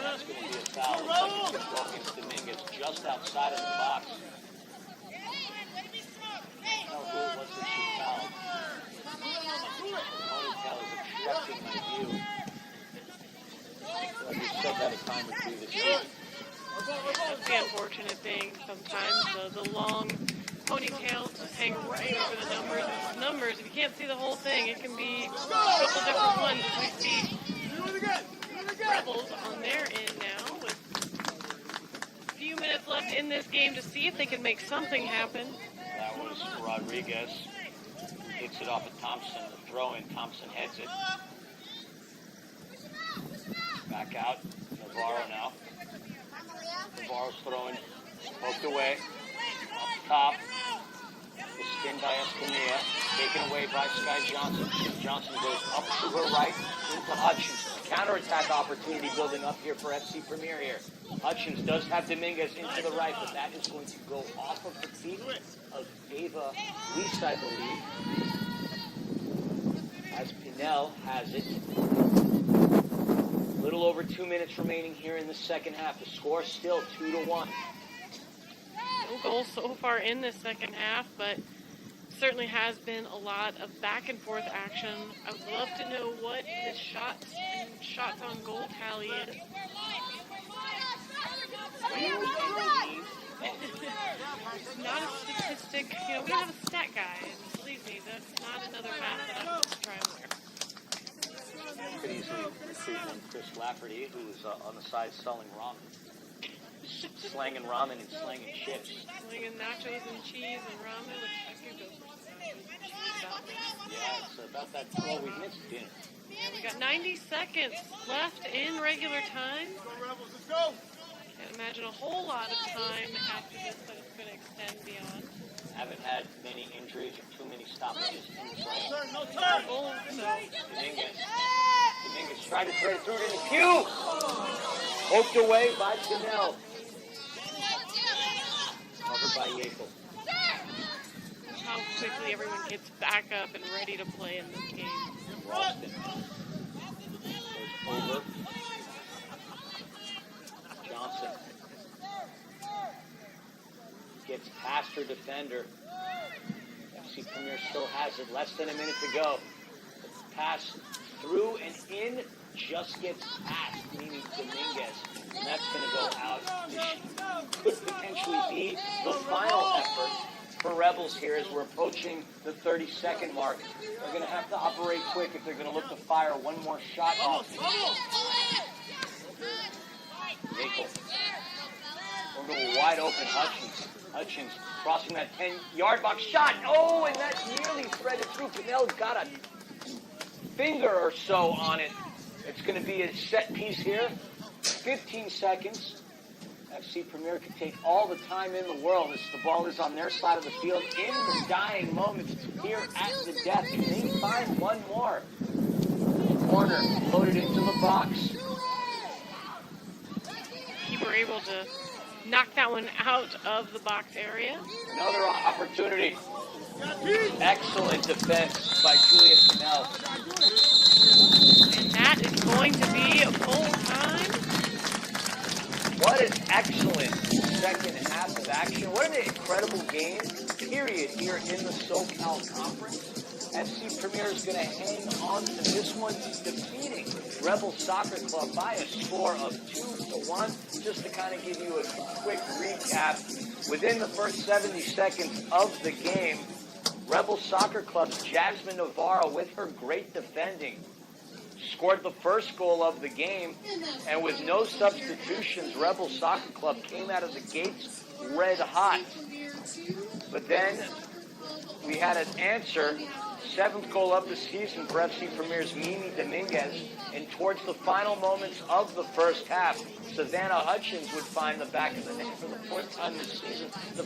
That's going to be a foul. Looks like it's going against Dominguez just outside of the box. Tell who it was that she fouled. Ponytail is obstructing my view. Like we've said that a time or two this year. That's the unfortunate thing sometimes. The long ponytails just hang right over the numbers. And numbers, if you can't see the whole thing, it can be a couple different ones. We see Rebels on their end now with a few minutes left in this game to see if they can make something happen. That was Rodriguez. Hits it off of Thompson. The throw in. Thompson heads it. Back out. Navarro now. Navarro's throwing. Poked away. Off the top. The spin by Escamilla. Taken away by Sky Johnson. Johnson goes up to her right into Hutchins. Counterattack opportunity building up here for FC Premier here. Hutchins does have Dominguez into the right, but that is going to go off of the feet of Ava Weiss, I believe. As Pinel has it. A little over 2 minutes remaining here in the second half. The score still 2-1. No goals so far in this second half, but certainly has been a lot of back and forth action. I would love to know what the shots on goal tally is. Not a statistic, we don't have a stat guy. Believe me, that's not another hat that I'm trying to wear. Could easily recruit one Chris Lafferty, who's on the side selling ramen. Slanging ramen and slanging chips. Slanging nachos and cheese and ramen, which I could go for some cheese. Yeah, it's about that 12 we missed dinner. Yeah, we got 90 seconds left in regular time. Let's go. Can't imagine a whole lot of time after this that it's going to extend beyond. Haven't had many injuries or too many stoppages inside. No turn. Dominguez tried to thread it through to the queue. Poked away by Chanel. Covered by Yekel. How quickly everyone gets back up and ready to play in this game. Ralston goes over. Johnson gets past her defender. FC Premier still has it. Less than a minute to go. The pass through and in just gets past Mimi Dominguez. And that's going to go out. This could potentially be the final effort for Rebels here as we're approaching the 30-second mark. They're going to have to operate quick if they're going to look to fire one more shot off. Yekel. Over to a wide open Hutchins. Hutchins crossing that 10-yard box shot. Oh, and that nearly threaded through. Pinell's got a finger or so on it. It's going to be a set piece here. 15 seconds. FC Premier could take all the time in the world as the ball is on their side of the field in the dying moments here at the death. Can they find one more? Corner loaded into the box. You were able to knock that one out of the box area. Another opportunity. Excellent defense by Julia Pinell. And that is going to be a full time. What an excellent second half of action. What an incredible game, period, here in the SoCal Conference. FC Premier is going to hang on to this one, defeating Rebel Soccer Club by a score of 2-1. Just to kind of give you a quick recap, within the first 70 seconds of the game, Rebel Soccer Club's Jasmine Navarro, with her great defending, scored the first goal of the game, and with no substitutions, Rebel Soccer Club came out of the gates red hot. But then we had an answer, 7th goal of the season for FC Premier's Mimi Dominguez, and towards the final moments of the first half, Savannah Hutchins would find the back of the net for the 4th time this season. The